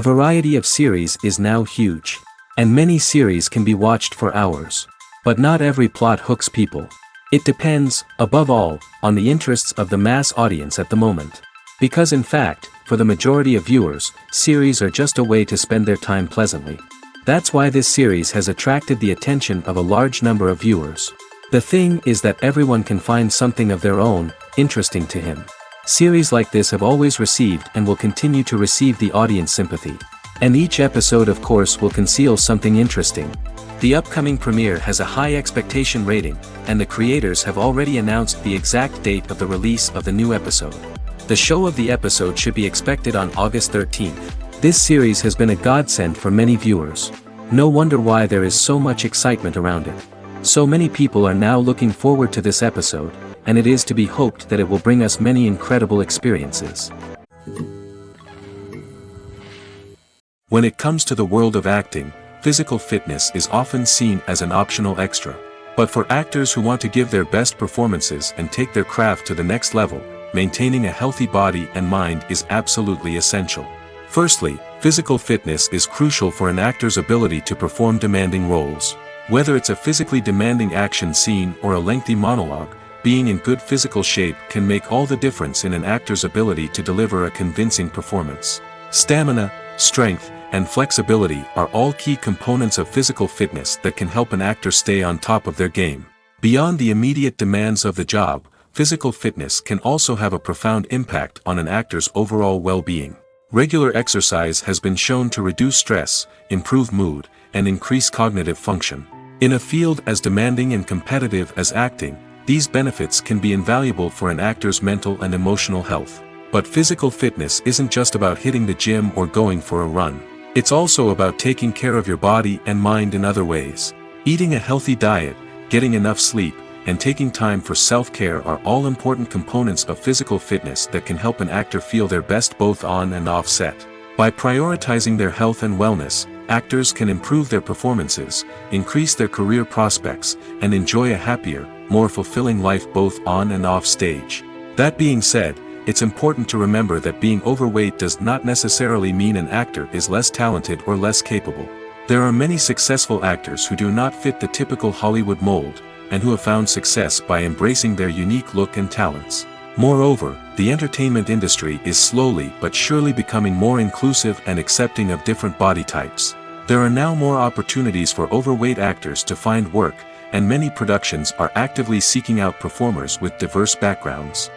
variety of series is now huge. And many series can be watched for hours. But not every plot hooks people. It depends, above all, on the interests of the mass audience at the moment. Because in fact, for the majority of viewers, series are just a way to spend their time pleasantly. That's why this series has attracted the attention of a large number of viewers. The thing is that everyone can find something of their own, interesting to him. Series like this have always received and will continue to receive the audience sympathy. And each episode of course will conceal something interesting. The upcoming premiere has a high expectation rating, and the creators have already announced the exact date of the release of the new episode. The show of the episode should be expected on August 13th. This series has been a godsend for many viewers. No wonder why there is so much excitement around it. So many people are now looking forward to this episode, and it is to be hoped that it will bring us many incredible experiences. When it comes to the world of acting, physical fitness is often seen as an optional extra. But for actors who want to give their best performances and take their craft to the next level, maintaining a healthy body and mind is absolutely essential. Firstly, physical fitness is crucial for an actor's ability to perform demanding roles. Whether it's a physically demanding action scene or a lengthy monologue, being in good physical shape can make all the difference in an actor's ability to deliver a convincing performance. Stamina, strength, and flexibility are all key components of physical fitness that can help an actor stay on top of their game. Beyond the immediate demands of the job, physical fitness can also have a profound impact on an actor's overall well-being. Regular exercise has been shown to reduce stress, improve mood, and increase cognitive function. In a field as demanding and competitive as acting, these benefits can be invaluable for an actor's mental and emotional health. But physical fitness isn't just about hitting the gym or going for a run. It's also about taking care of your body and mind in other ways. Eating a healthy diet, getting enough sleep, and taking time for self-care are all important components of physical fitness that can help an actor feel their best both on and off set. By prioritizing their health and wellness, actors can improve their performances, increase their career prospects, and enjoy a happier, more fulfilling life both on and off stage. That being said, it's important to remember that being overweight does not necessarily mean an actor is less talented or less capable. There are many successful actors who do not fit the typical Hollywood mold, and who have found success by embracing their unique look and talents. Moreover, the entertainment industry is slowly but surely becoming more inclusive and accepting of different body types. There are now more opportunities for overweight actors to find work, and many productions are actively seeking out performers with diverse backgrounds.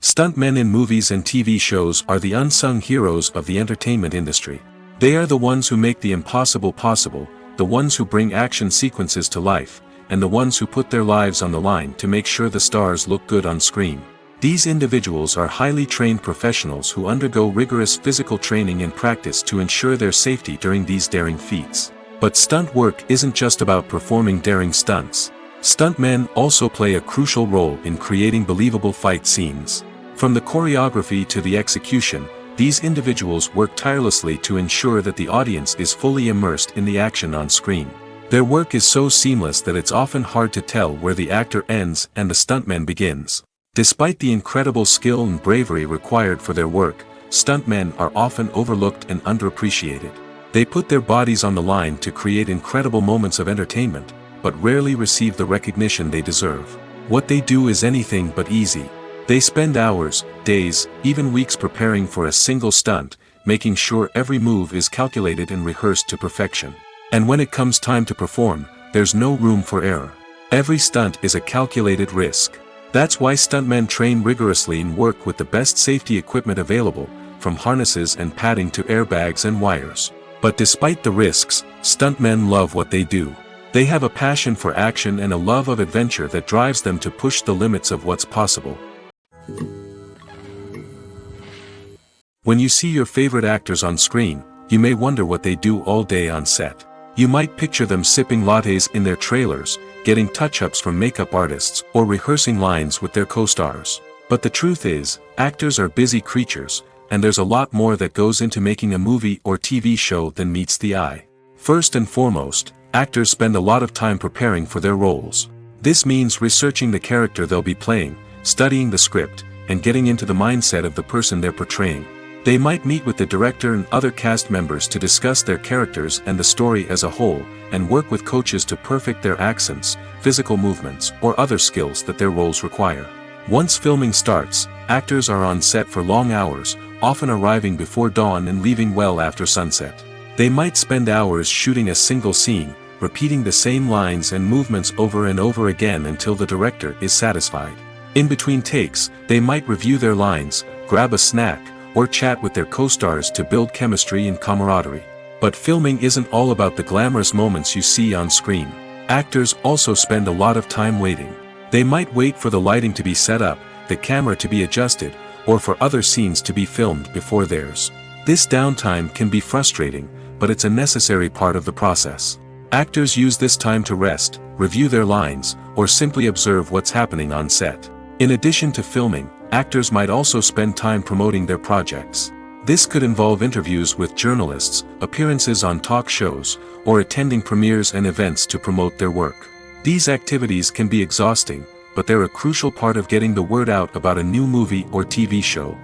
Stuntmen in movies and TV shows are the unsung heroes of the entertainment industry. They are the ones who make the impossible possible, the ones who bring action sequences to life, and the ones who put their lives on the line to make sure the stars look good on screen. These individuals are highly trained professionals who undergo rigorous physical training and practice to ensure their safety during these daring feats. But stunt work isn't just about performing daring stunts. Stuntmen also play a crucial role in creating believable fight scenes. From the choreography to the execution, these individuals work tirelessly to ensure that the audience is fully immersed in the action on screen. Their work is so seamless that it's often hard to tell where the actor ends and the stuntman begins. Despite the incredible skill and bravery required for their work, stuntmen are often overlooked and underappreciated. They put their bodies on the line to create incredible moments of entertainment, but rarely receive the recognition they deserve. What they do is anything but easy. They spend hours, days, even weeks preparing for a single stunt, making sure every move is calculated and rehearsed to perfection. And when it comes time to perform, there's no room for error. Every stunt is a calculated risk. That's why stuntmen train rigorously and work with the best safety equipment available, from harnesses and padding to airbags and wires. But despite the risks, stuntmen love what they do. They have a passion for action and a love of adventure that drives them to push the limits of what's possible. When you see your favorite actors on screen, you may wonder what they do all day on set. You might picture them sipping lattes in their trailers, getting touch-ups from makeup artists, or rehearsing lines with their co-stars. But the truth is, actors are busy creatures, and there's a lot more that goes into making a movie or TV show than meets the eye. First and foremost, actors spend a lot of time preparing for their roles. This means researching the character they'll be playing, studying the script, and getting into the mindset of the person they're portraying. They might meet with the director and other cast members to discuss their characters and the story as a whole, and work with coaches to perfect their accents, physical movements, or other skills that their roles require. Once filming starts, actors are on set for long hours, often arriving before dawn and leaving well after sunset. They might spend hours shooting a single scene, repeating the same lines and movements over and over again until the director is satisfied. In between takes, they might review their lines, grab a snack, or chat with their co-stars to build chemistry and camaraderie. But filming isn't all about the glamorous moments you see on screen. Actors also spend a lot of time waiting. They might wait for the lighting to be set up, the camera to be adjusted, or for other scenes to be filmed before theirs. This downtime can be frustrating, but it's a necessary part of the process. Actors use this time to rest, review their lines, or simply observe what's happening on set. In addition to filming, actors might also spend time promoting their projects. This could involve interviews with journalists, appearances on talk shows, or attending premieres and events to promote their work. These activities can be exhausting, but they're a crucial part of getting the word out about a new movie or TV show.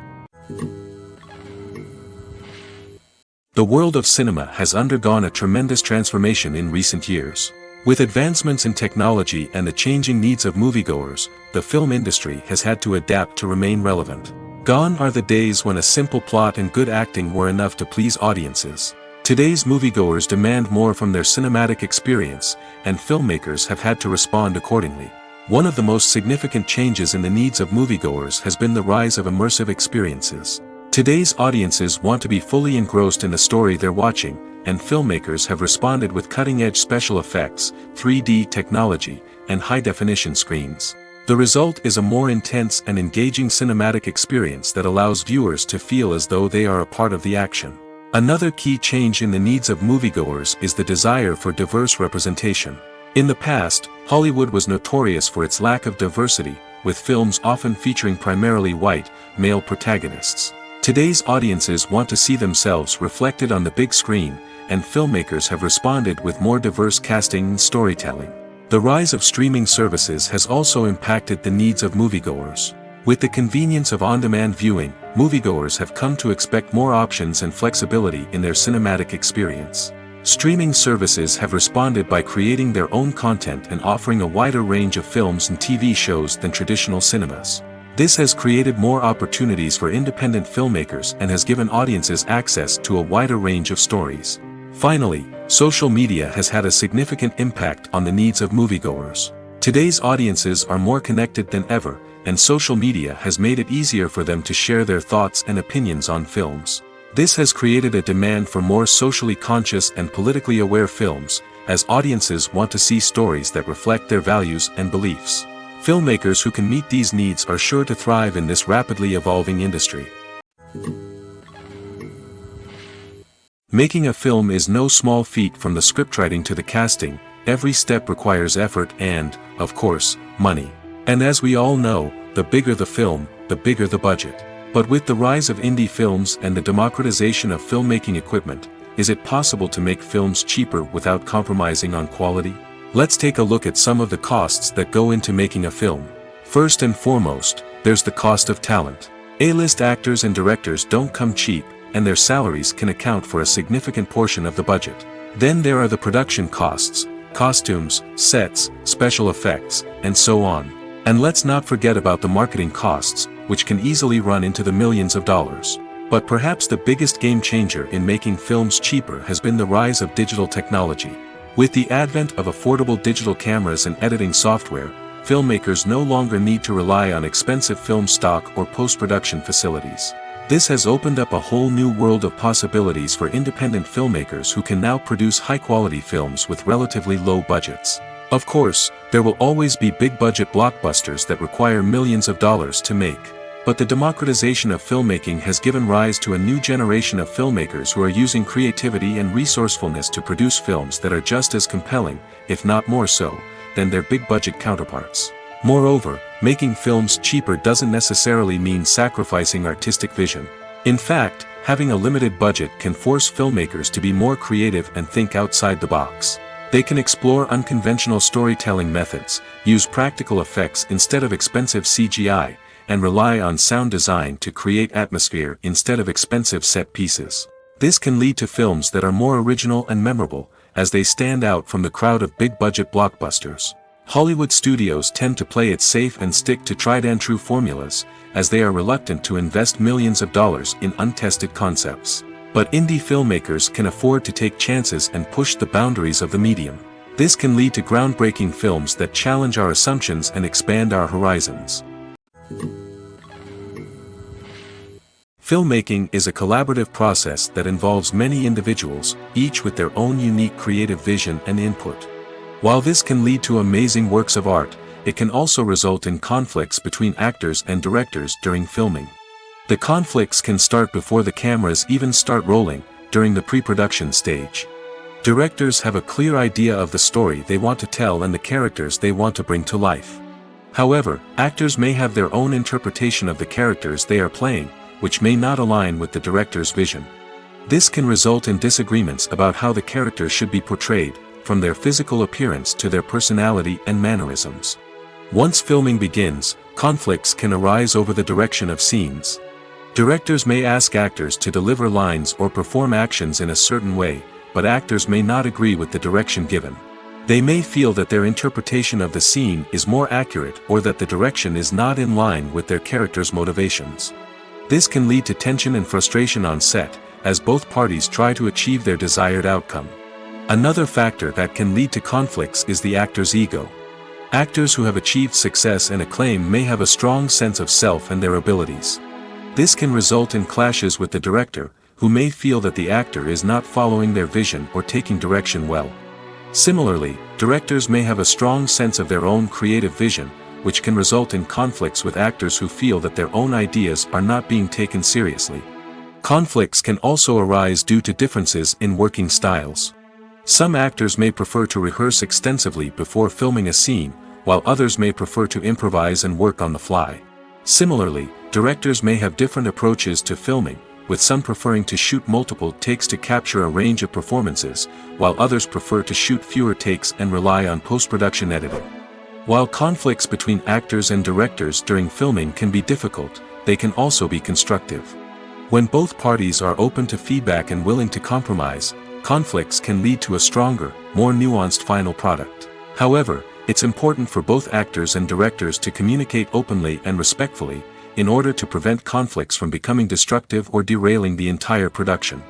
The world of cinema has undergone a tremendous transformation in recent years. With advancements in technology and the changing needs of moviegoers, the film industry has had to adapt to remain relevant. Gone are the days when a simple plot and good acting were enough to please audiences. Today's moviegoers demand more from their cinematic experience, and filmmakers have had to respond accordingly. One of the most significant changes in the needs of moviegoers has been the rise of immersive experiences. Today's audiences want to be fully engrossed in the story they're watching, and filmmakers have responded with cutting-edge special effects, 3D technology, and high-definition screens. The result is a more intense and engaging cinematic experience that allows viewers to feel as though they are a part of the action. Another key change in the needs of moviegoers is the desire for diverse representation. In the past, Hollywood was notorious for its lack of diversity, with films often featuring primarily white, male protagonists. Today's audiences want to see themselves reflected on the big screen, and filmmakers have responded with more diverse casting and storytelling. The rise of streaming services has also impacted the needs of moviegoers. With the convenience of on-demand viewing, moviegoers have come to expect more options and flexibility in their cinematic experience. Streaming services have responded by creating their own content and offering a wider range of films and TV shows than traditional cinemas. This has created more opportunities for independent filmmakers and has given audiences access to a wider range of stories. Finally, social media has had a significant impact on the needs of moviegoers. Today's audiences are more connected than ever, and social media has made it easier for them to share their thoughts and opinions on films. This has created a demand for more socially conscious and politically aware films, as audiences want to see stories that reflect their values and beliefs. Filmmakers who can meet these needs are sure to thrive in this rapidly evolving industry. Making a film is no small feat. From the scriptwriting to the casting, every step requires effort and, of course, money. And as we all know, the bigger the film, the bigger the budget. But with the rise of indie films and the democratization of filmmaking equipment, is it possible to make films cheaper without compromising on quality? Let's take a look at some of the costs that go into making a film. First and foremost, there's the cost of talent. A-list actors and directors don't come cheap, and their salaries can account for a significant portion of the budget. Then there are the production costs, costumes, sets, special effects, and so on. And let's not forget about the marketing costs, which can easily run into the millions of dollars. But perhaps the biggest game changer in making films cheaper has been the rise of digital technology. With the advent of affordable digital cameras and editing software, filmmakers no longer need to rely on expensive film stock or post-production facilities. This has opened up a whole new world of possibilities for independent filmmakers who can now produce high-quality films with relatively low budgets. Of course, there will always be big-budget blockbusters that require millions of dollars to make. But the democratization of filmmaking has given rise to a new generation of filmmakers who are using creativity and resourcefulness to produce films that are just as compelling, if not more so, than their big-budget counterparts. Moreover, making films cheaper doesn't necessarily mean sacrificing artistic vision. In fact, having a limited budget can force filmmakers to be more creative and think outside the box. They can explore unconventional storytelling methods, use practical effects instead of expensive CGI, and rely on sound design to create atmosphere instead of expensive set pieces. This can lead to films that are more original and memorable, as they stand out from the crowd of big-budget blockbusters. Hollywood studios tend to play it safe and stick to tried-and-true formulas, as they are reluctant to invest millions of dollars in untested concepts. But indie filmmakers can afford to take chances and push the boundaries of the medium. This can lead to groundbreaking films that challenge our assumptions and expand our horizons. Filmmaking is a collaborative process that involves many individuals, each with their own unique creative vision and input. While this can lead to amazing works of art, it can also result in conflicts between actors and directors during filming. The conflicts can start before the cameras even start rolling, during the pre-production stage. Directors have a clear idea of the story they want to tell and the characters they want to bring to life. However, actors may have their own interpretation of the characters they are playing, which may not align with the director's vision. This can result in disagreements about how the characters should be portrayed, from their physical appearance to their personality and mannerisms. Once filming begins, conflicts can arise over the direction of scenes. Directors may ask actors to deliver lines or perform actions in a certain way, but actors may not agree with the direction given. They may feel that their interpretation of the scene is more accurate or that the direction is not in line with their character's motivations. This can lead to tension and frustration on set, as both parties try to achieve their desired outcome. Another factor that can lead to conflicts is the actor's ego. Actors who have achieved success and acclaim may have a strong sense of self and their abilities. This can result in clashes with the director, who may feel that the actor is not following their vision or taking direction well. Similarly, directors may have a strong sense of their own creative vision, which can result in conflicts with actors who feel that their own ideas are not being taken seriously. Conflicts can also arise due to differences in working styles. Some actors may prefer to rehearse extensively before filming a scene, while others may prefer to improvise and work on the fly. Similarly, directors may have different approaches to filming, with some preferring to shoot multiple takes to capture a range of performances, while others prefer to shoot fewer takes and rely on post-production editing. While conflicts between actors and directors during filming can be difficult, they can also be constructive. When both parties are open to feedback and willing to compromise, conflicts can lead to a stronger, more nuanced final product. However, it's important for both actors and directors to communicate openly and respectfully, in order to prevent conflicts from becoming destructive or derailing the entire production.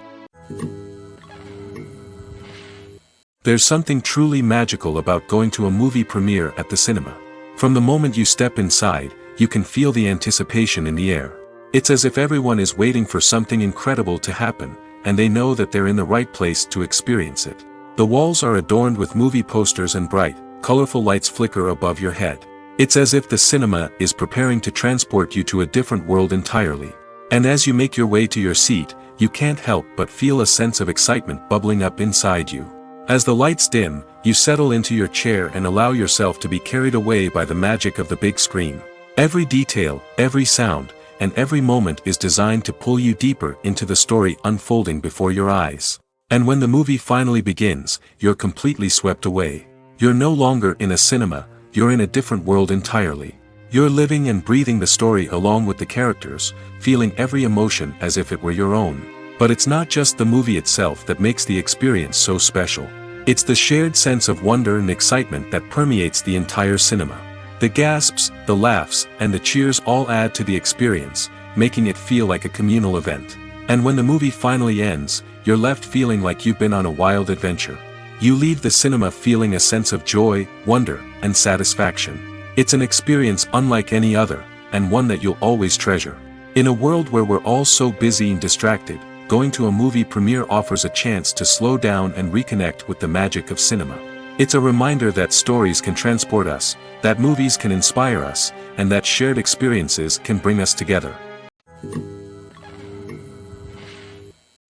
There's something truly magical about going to a movie premiere at the cinema. From the moment you step inside, you can feel the anticipation in the air. It's as if everyone is waiting for something incredible to happen, and they know that they're in the right place to experience it. The walls are adorned with movie posters and bright, colorful lights flicker above your head. It's as if the cinema is preparing to transport you to a different world entirely. And as you make your way to your seat, you can't help but feel a sense of excitement bubbling up inside you. As the lights dim, you settle into your chair and allow yourself to be carried away by the magic of the big screen. Every detail, every sound, and every moment is designed to pull you deeper into the story unfolding before your eyes. And when the movie finally begins, you're completely swept away. You're no longer in a cinema, you're in a different world entirely. You're living and breathing the story along with the characters, feeling every emotion as if it were your own. But it's not just the movie itself that makes the experience so special. It's the shared sense of wonder and excitement that permeates the entire cinema. The gasps, the laughs, and the cheers all add to the experience, making it feel like a communal event. And when the movie finally ends, you're left feeling like you've been on a wild adventure. You leave the cinema feeling a sense of joy, wonder, and satisfaction. It's an experience unlike any other, and one that you'll always treasure. In a world where we're all so busy and distracted, going to a movie premiere offers a chance to slow down and reconnect with the magic of cinema. It's a reminder that stories can transport us, that movies can inspire us, and that shared experiences can bring us together.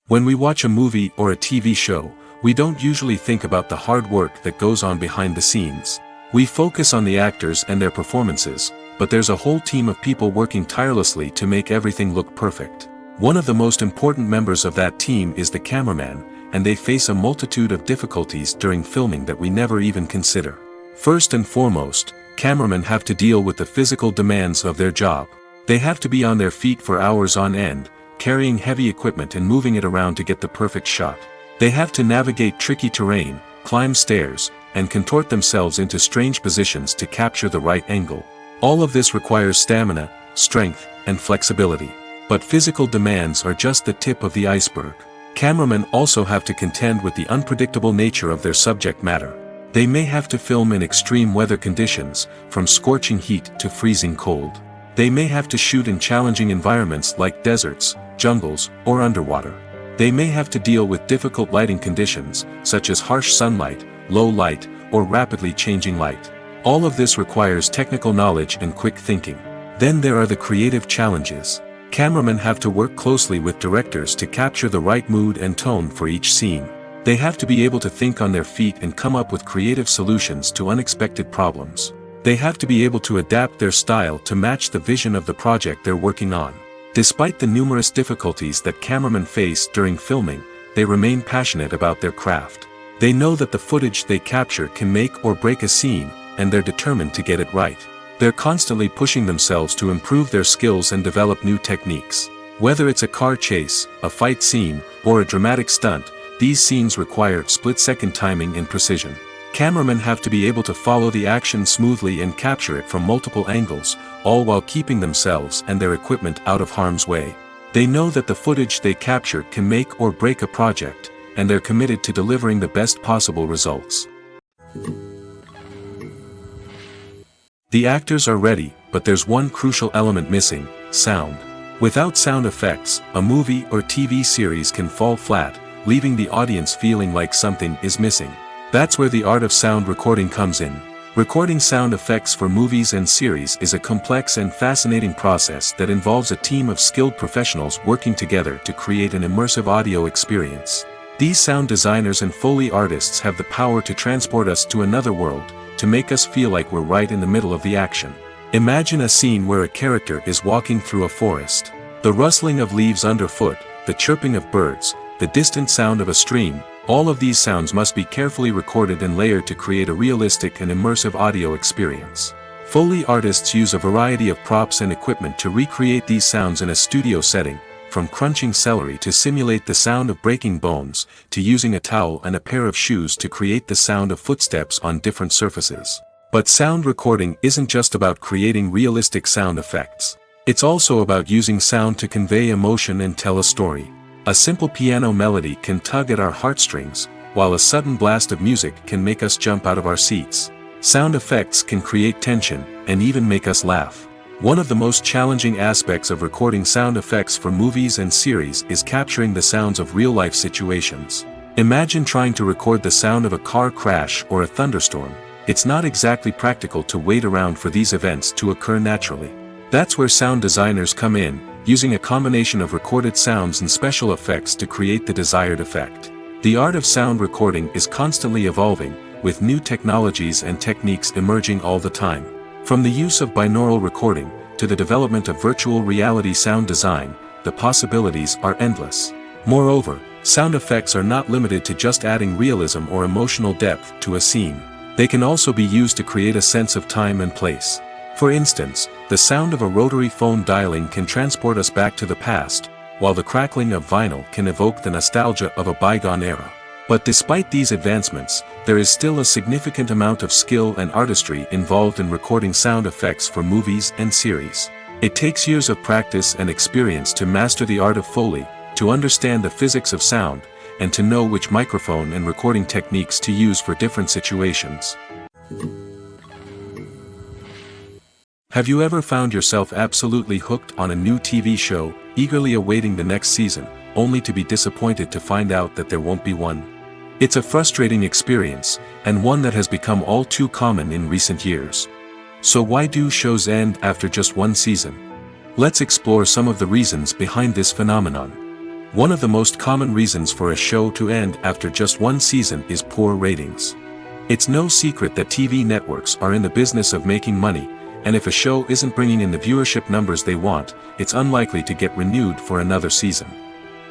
When we watch a movie or a TV show, we don't usually think about the hard work that goes on behind the scenes. We focus on the actors and their performances, but there's a whole team of people working tirelessly to make everything look perfect. One of the most important members of that team is the cameraman, and they face a multitude of difficulties during filming that we never even consider. First and foremost, cameramen have to deal with the physical demands of their job. They have to be on their feet for hours on end, carrying heavy equipment and moving it around to get the perfect shot. They have to navigate tricky terrain, climb stairs, and contort themselves into strange positions to capture the right angle. All of this requires stamina, strength, and flexibility. But physical demands are just the tip of the iceberg. Cameramen also have to contend with the unpredictable nature of their subject matter. They may have to film in extreme weather conditions, from scorching heat to freezing cold. They may have to shoot in challenging environments like deserts, jungles, or underwater. They may have to deal with difficult lighting conditions, such as harsh sunlight, low light, or rapidly changing light. All of this requires technical knowledge and quick thinking. Then there are the creative challenges. Cameramen have to work closely with directors to capture the right mood and tone for each scene. They have to be able to think on their feet and come up with creative solutions to unexpected problems. They have to be able to adapt their style to match the vision of the project they're working on. Despite the numerous difficulties that cameramen face during filming, they remain passionate about their craft. They know that the footage they capture can make or break a scene, and they're determined to get it right. They're constantly pushing themselves to improve their skills and develop new techniques. Whether it's a car chase, a fight scene, or a dramatic stunt, these scenes require split-second timing and precision. Cameramen have to be able to follow the action smoothly and capture it from multiple angles, all while keeping themselves and their equipment out of harm's way. They know that the footage they capture can make or break a project, and they're committed to delivering the best possible results. The actors are ready, but there's one crucial element missing: sound. Without sound effects, a movie or TV series can fall flat, leaving the audience feeling like something is missing. That's where the art of sound recording comes in. Recording sound effects for movies and series is a complex and fascinating process that involves a team of skilled professionals working together to create an immersive audio experience. These sound designers and Foley artists have the power to transport us to another world, to make us feel like we're right in the middle of the action. Imagine a scene where a character is walking through a forest. The rustling of leaves underfoot, the chirping of birds, the distant sound of a stream, all of these sounds must be carefully recorded and layered to create a realistic and immersive audio experience. Foley artists use a variety of props and equipment to recreate these sounds in a studio setting, from crunching celery to simulate the sound of breaking bones, to using a towel and a pair of shoes to create the sound of footsteps on different surfaces. But sound recording isn't just about creating realistic sound effects. It's also about using sound to convey emotion and tell a story. A simple piano melody can tug at our heartstrings, while a sudden blast of music can make us jump out of our seats. Sound effects can create tension, and even make us laugh. One of the most challenging aspects of recording sound effects for movies and series is capturing the sounds of real-life situations. Imagine trying to record the sound of a car crash or a thunderstorm. It's not exactly practical to wait around for these events to occur naturally. That's where sound designers come in, using a combination of recorded sounds and special effects to create the desired effect. The art of sound recording is constantly evolving, with new technologies and techniques emerging all the time. From the use of binaural recording, to the development of virtual reality sound design, the possibilities are endless. Moreover, sound effects are not limited to just adding realism or emotional depth to a scene. They can also be used to create a sense of time and place. For instance, the sound of a rotary phone dialing can transport us back to the past, while the crackling of vinyl can evoke the nostalgia of a bygone era. But despite these advancements, there is still a significant amount of skill and artistry involved in recording sound effects for movies and series. It takes years of practice and experience to master the art of Foley, to understand the physics of sound, and to know which microphone and recording techniques to use for different situations. Have you ever found yourself absolutely hooked on a new TV show, eagerly awaiting the next season, only to be disappointed to find out that there won't be one? It's a frustrating experience, and one that has become all too common in recent years. So why do shows end after just one season? Let's explore some of the reasons behind this phenomenon. One of the most common reasons for a show to end after just one season is poor ratings. It's no secret that TV networks are in the business of making money, and if a show isn't bringing in the viewership numbers they want, it's unlikely to get renewed for another season.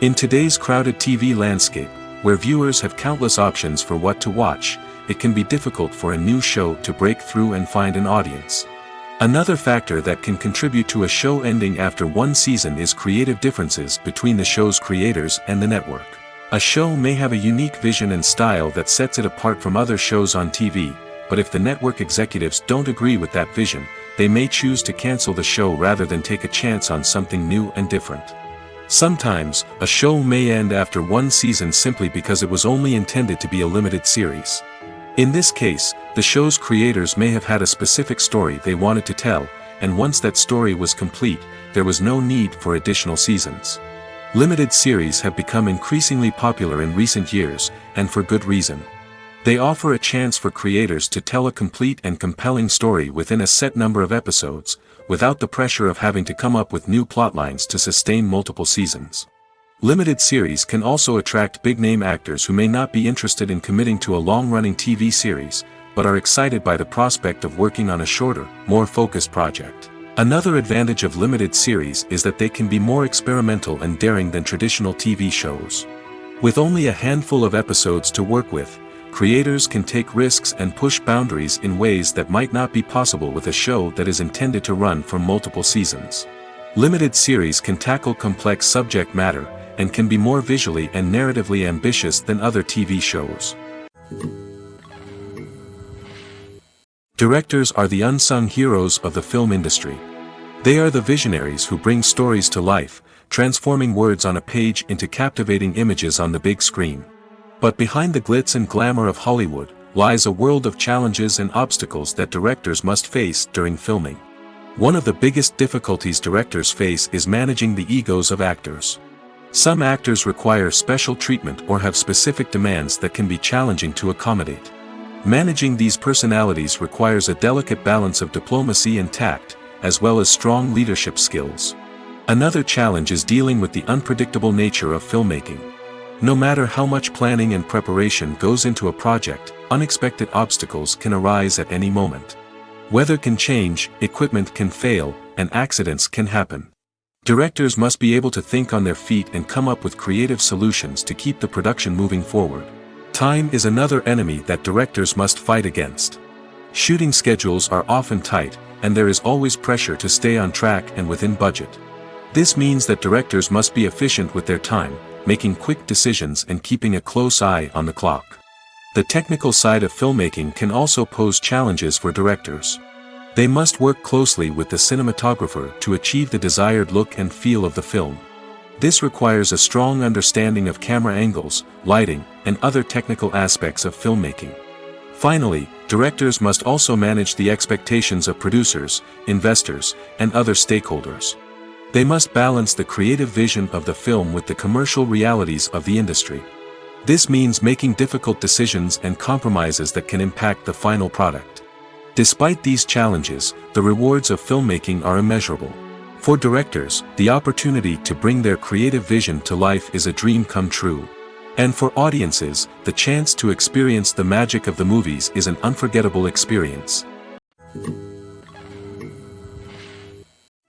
In today's crowded TV landscape, where viewers have countless options for what to watch, it can be difficult for a new show to break through and find an audience. Another factor that can contribute to a show ending after one season is creative differences between the show's creators and the network. A show may have a unique vision and style that sets it apart from other shows on TV, but if the network executives don't agree with that vision, they may choose to cancel the show rather than take a chance on something new and different. Sometimes, a show may end after one season simply because it was only intended to be a limited series. In this case, the show's creators may have had a specific story they wanted to tell, and once that story was complete, there was no need for additional seasons. Limited series have become increasingly popular in recent years, and for good reason. They offer a chance for creators to tell a complete and compelling story within a set number of episodes, without the pressure of having to come up with new plotlines to sustain multiple seasons. Limited series can also attract big-name actors who may not be interested in committing to a long-running TV series, but are excited by the prospect of working on a shorter, more focused project. Another advantage of limited series is that they can be more experimental and daring than traditional TV shows. With only a handful of episodes to work with, creators can take risks and push boundaries in ways that might not be possible with a show that is intended to run for multiple seasons. Limited series can tackle complex subject matter, and can be more visually and narratively ambitious than other TV shows. Directors are the unsung heroes of the film industry. They are the visionaries who bring stories to life, transforming words on a page into captivating images on the big screen. But behind the glitz and glamour of Hollywood, lies a world of challenges and obstacles that directors must face during filming. One of the biggest difficulties directors face is managing the egos of actors. Some actors require special treatment or have specific demands that can be challenging to accommodate. Managing these personalities requires a delicate balance of diplomacy and tact, as well as strong leadership skills. Another challenge is dealing with the unpredictable nature of filmmaking. No matter how much planning and preparation goes into a project, unexpected obstacles can arise at any moment. Weather can change, equipment can fail, and accidents can happen. Directors must be able to think on their feet and come up with creative solutions to keep the production moving forward. Time is another enemy that directors must fight against. Shooting schedules are often tight, and there is always pressure to stay on track and within budget. This means that directors must be efficient with their time, making quick decisions and keeping a close eye on the clock. The technical side of filmmaking can also pose challenges for directors. They must work closely with the cinematographer to achieve the desired look and feel of the film. This requires a strong understanding of camera angles, lighting, and other technical aspects of filmmaking. Finally, directors must also manage the expectations of producers, investors, and other stakeholders. They must balance the creative vision of the film with the commercial realities of the industry. This means making difficult decisions and compromises that can impact the final product. Despite these challenges, the rewards of filmmaking are immeasurable. For directors, the opportunity to bring their creative vision to life is a dream come true. And for audiences, the chance to experience the magic of the movies is an unforgettable experience.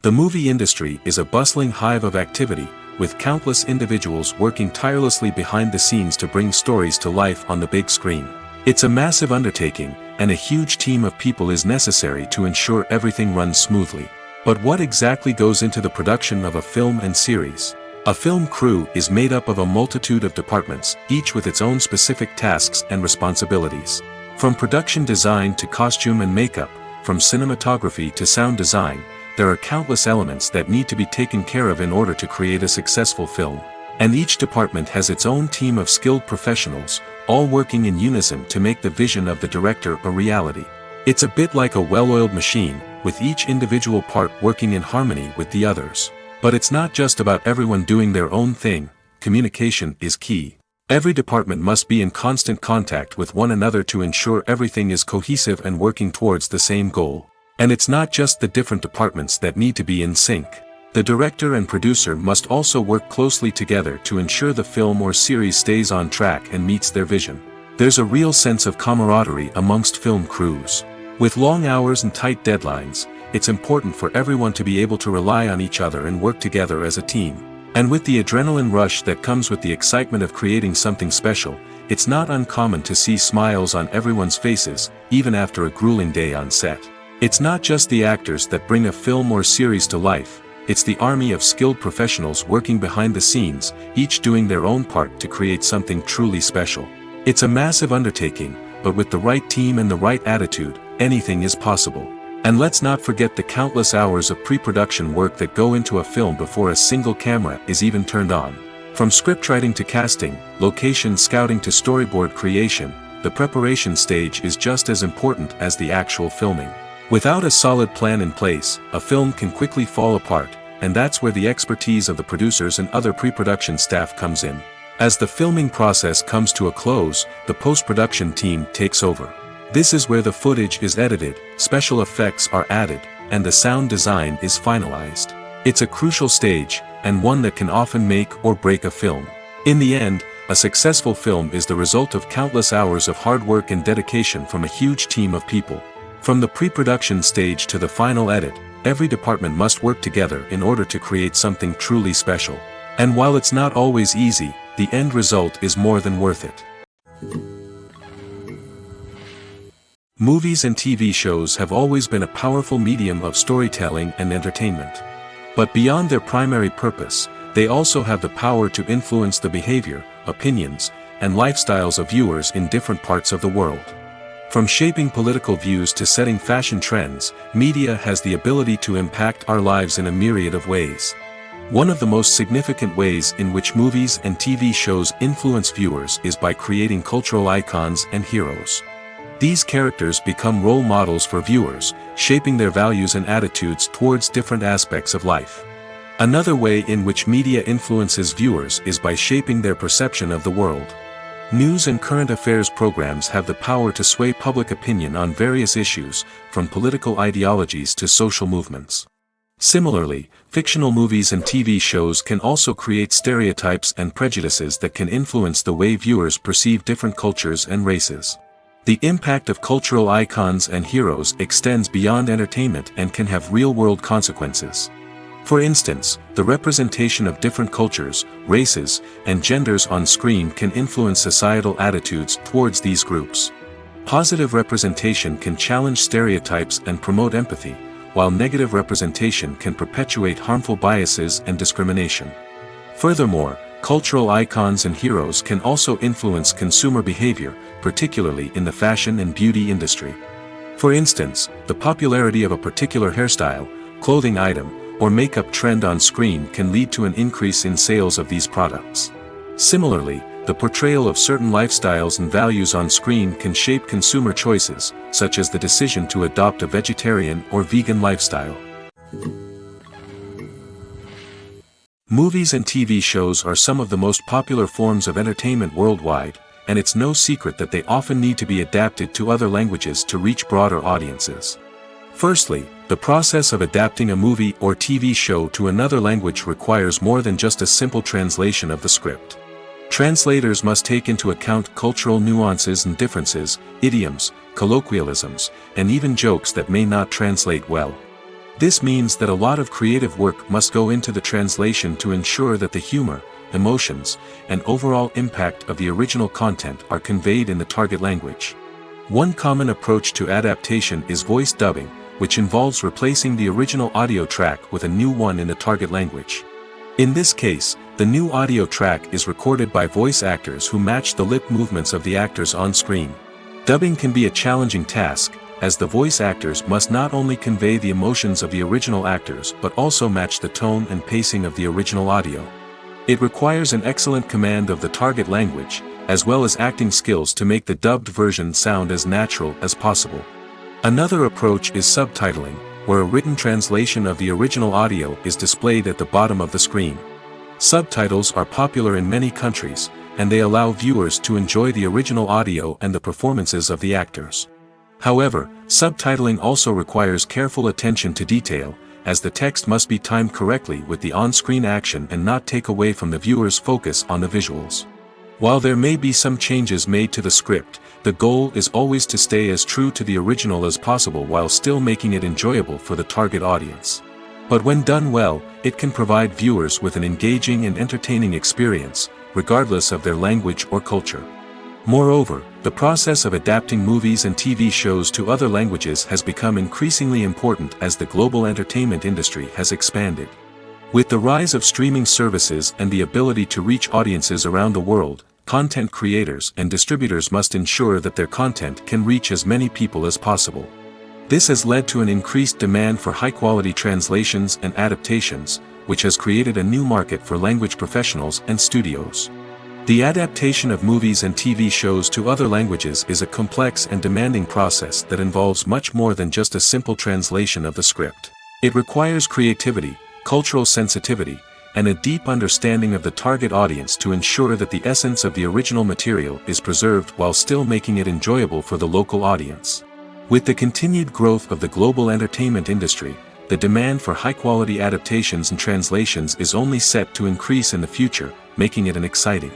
The movie industry is a bustling hive of activity, with countless individuals working tirelessly behind the scenes to bring stories to life on the big screen. It's a massive undertaking, and a huge team of people is necessary to ensure everything runs smoothly. But what exactly goes into the production of a film and series? A film crew is made up of a multitude of departments, each with its own specific tasks and responsibilities. From production design to costume and makeup, from cinematography to sound design, there are countless elements that need to be taken care of in order to create a successful film. And each department has its own team of skilled professionals, all working in unison to make the vision of the director a reality. It's a bit like a well-oiled machine, with each individual part working in harmony with the others. But it's not just about everyone doing their own thing. Communication is key. Every department must be in constant contact with one another to ensure everything is cohesive and working towards the same goal. And it's not just the different departments that need to be in sync. The director and producer must also work closely together to ensure the film or series stays on track and meets their vision. There's a real sense of camaraderie amongst film crews. With long hours and tight deadlines, it's important for everyone to be able to rely on each other and work together as a team. And with the adrenaline rush that comes with the excitement of creating something special, it's not uncommon to see smiles on everyone's faces, even after a grueling day on set. It's not just the actors that bring a film or series to life, it's the army of skilled professionals working behind the scenes, each doing their own part to create something truly special. It's a massive undertaking, but with the right team and the right attitude, anything is possible. And let's not forget the countless hours of pre-production work that go into a film before a single camera is even turned on. From scriptwriting to casting, location scouting to storyboard creation, the preparation stage is just as important as the actual filming. Without a solid plan in place, a film can quickly fall apart, and that's where the expertise of the producers and other pre-production staff comes in. As the filming process comes to a close, the post-production team takes over. This is where the footage is edited, special effects are added, and the sound design is finalized. It's a crucial stage, and one that can often make or break a film. In the end, a successful film is the result of countless hours of hard work and dedication from a huge team of people. From the pre-production stage to the final edit, every department must work together in order to create something truly special. And while it's not always easy, the end result is more than worth it. Movies and TV shows have always been a powerful medium of storytelling and entertainment. But beyond their primary purpose, they also have the power to influence the behavior, opinions, and lifestyles of viewers in different parts of the world. From shaping political views to setting fashion trends, media has the ability to impact our lives in a myriad of ways. One of the most significant ways in which movies and TV shows influence viewers is by creating cultural icons and heroes. These characters become role models for viewers, shaping their values and attitudes towards different aspects of life. Another way in which media influences viewers is by shaping their perception of the world. News and current affairs programs have the power to sway public opinion on various issues, from political ideologies to social movements. Similarly, fictional movies and TV shows can also create stereotypes and prejudices that can influence the way viewers perceive different cultures and races. The impact of cultural icons and heroes extends beyond entertainment and can have real-world consequences. For instance, the representation of different cultures, races, and genders on screen can influence societal attitudes towards these groups. Positive representation can challenge stereotypes and promote empathy, while negative representation can perpetuate harmful biases and discrimination. Furthermore, cultural icons and heroes can also influence consumer behavior, particularly in the fashion and beauty industry. For instance, the popularity of a particular hairstyle, clothing item, or makeup trend on screen can lead to an increase in sales of these products. Similarly, the portrayal of certain lifestyles and values on screen can shape consumer choices, such as the decision to adopt a vegetarian or vegan lifestyle. Movies and TV shows are some of the most popular forms of entertainment worldwide, and it's no secret that they often need to be adapted to other languages to reach broader audiences. Firstly, the process of adapting a movie or TV show to another language requires more than just a simple translation of the script. Translators must take into account cultural nuances and differences, idioms, colloquialisms, and even jokes that may not translate well. This means that a lot of creative work must go into the translation to ensure that the humor, emotions, and overall impact of the original content are conveyed in the target language. One common approach to adaptation is voice dubbing, which involves replacing the original audio track with a new one in the target language. In this case, the new audio track is recorded by voice actors who match the lip movements of the actors on screen. Dubbing can be a challenging task, as the voice actors must not only convey the emotions of the original actors but also match the tone and pacing of the original audio. It requires an excellent command of the target language, as well as acting skills to make the dubbed version sound as natural as possible. Another approach is subtitling, where a written translation of the original audio is displayed at the bottom of the screen. Subtitles are popular in many countries, and they allow viewers to enjoy the original audio and the performances of the actors. However, subtitling also requires careful attention to detail, as the text must be timed correctly with the on-screen action and not take away from the viewer's focus on the visuals. While there may be some changes made to the script, the goal is always to stay as true to the original as possible while still making it enjoyable for the target audience. But when done well, it can provide viewers with an engaging and entertaining experience, regardless of their language or culture. Moreover, the process of adapting movies and TV shows to other languages has become increasingly important as the global entertainment industry has expanded. With the rise of streaming services and the ability to reach audiences around the world, content creators and distributors must ensure that their content can reach as many people as possible. This has led to an increased demand for high-quality translations and adaptations, which has created a new market for language professionals and studios. The adaptation of movies and TV shows to other languages is a complex and demanding process that involves much more than just a simple translation of the script. It requires creativity, cultural sensitivity, and a deep understanding of the target audience to ensure that the essence of the original material is preserved while still making it enjoyable for the local audience. With the continued growth of the global entertainment industry, the demand for high-quality adaptations and translations is only set to increase in the future, making it an exciting.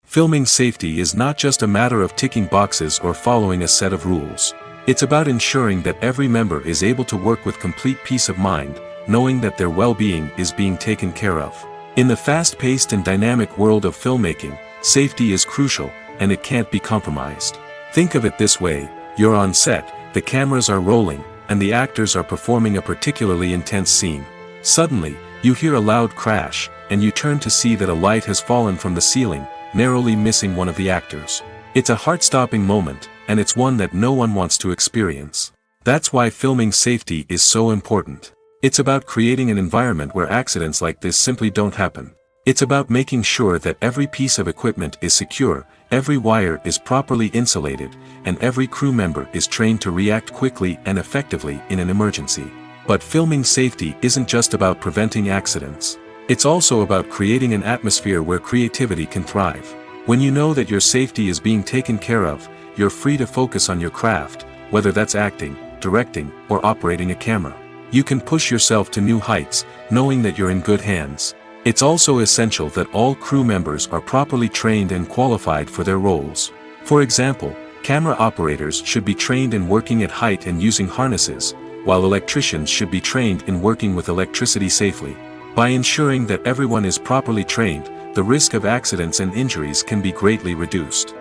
Filming safety is not just a matter of ticking boxes or following a set of rules. It's about ensuring that every member is able to work with complete peace of mind, knowing that their well-being is being taken care of. In the fast-paced and dynamic world of filmmaking, safety is crucial, and it can't be compromised. Think of it this way: you're on set, the cameras are rolling, and the actors are performing a particularly intense scene. Suddenly, you hear a loud crash, and you turn to see that a light has fallen from the ceiling, narrowly missing one of the actors. It's a heart-stopping moment, and it's one that no one wants to experience. That's why filming safety is so important. It's about creating an environment where accidents like this simply don't happen. It's about making sure that every piece of equipment is secure, every wire is properly insulated, and every crew member is trained to react quickly and effectively in an emergency. But filming safety isn't just about preventing accidents. It's also about creating an atmosphere where creativity can thrive. When you know that your safety is being taken care of, you're free to focus on your craft, whether that's acting, directing, or operating a camera. You can push yourself to new heights, knowing that you're in good hands. It's also essential that all crew members are properly trained and qualified for their roles. For example, camera operators should be trained in working at height and using harnesses, while electricians should be trained in working with electricity safely. By ensuring that everyone is properly trained, the risk of accidents and injuries can be greatly reduced.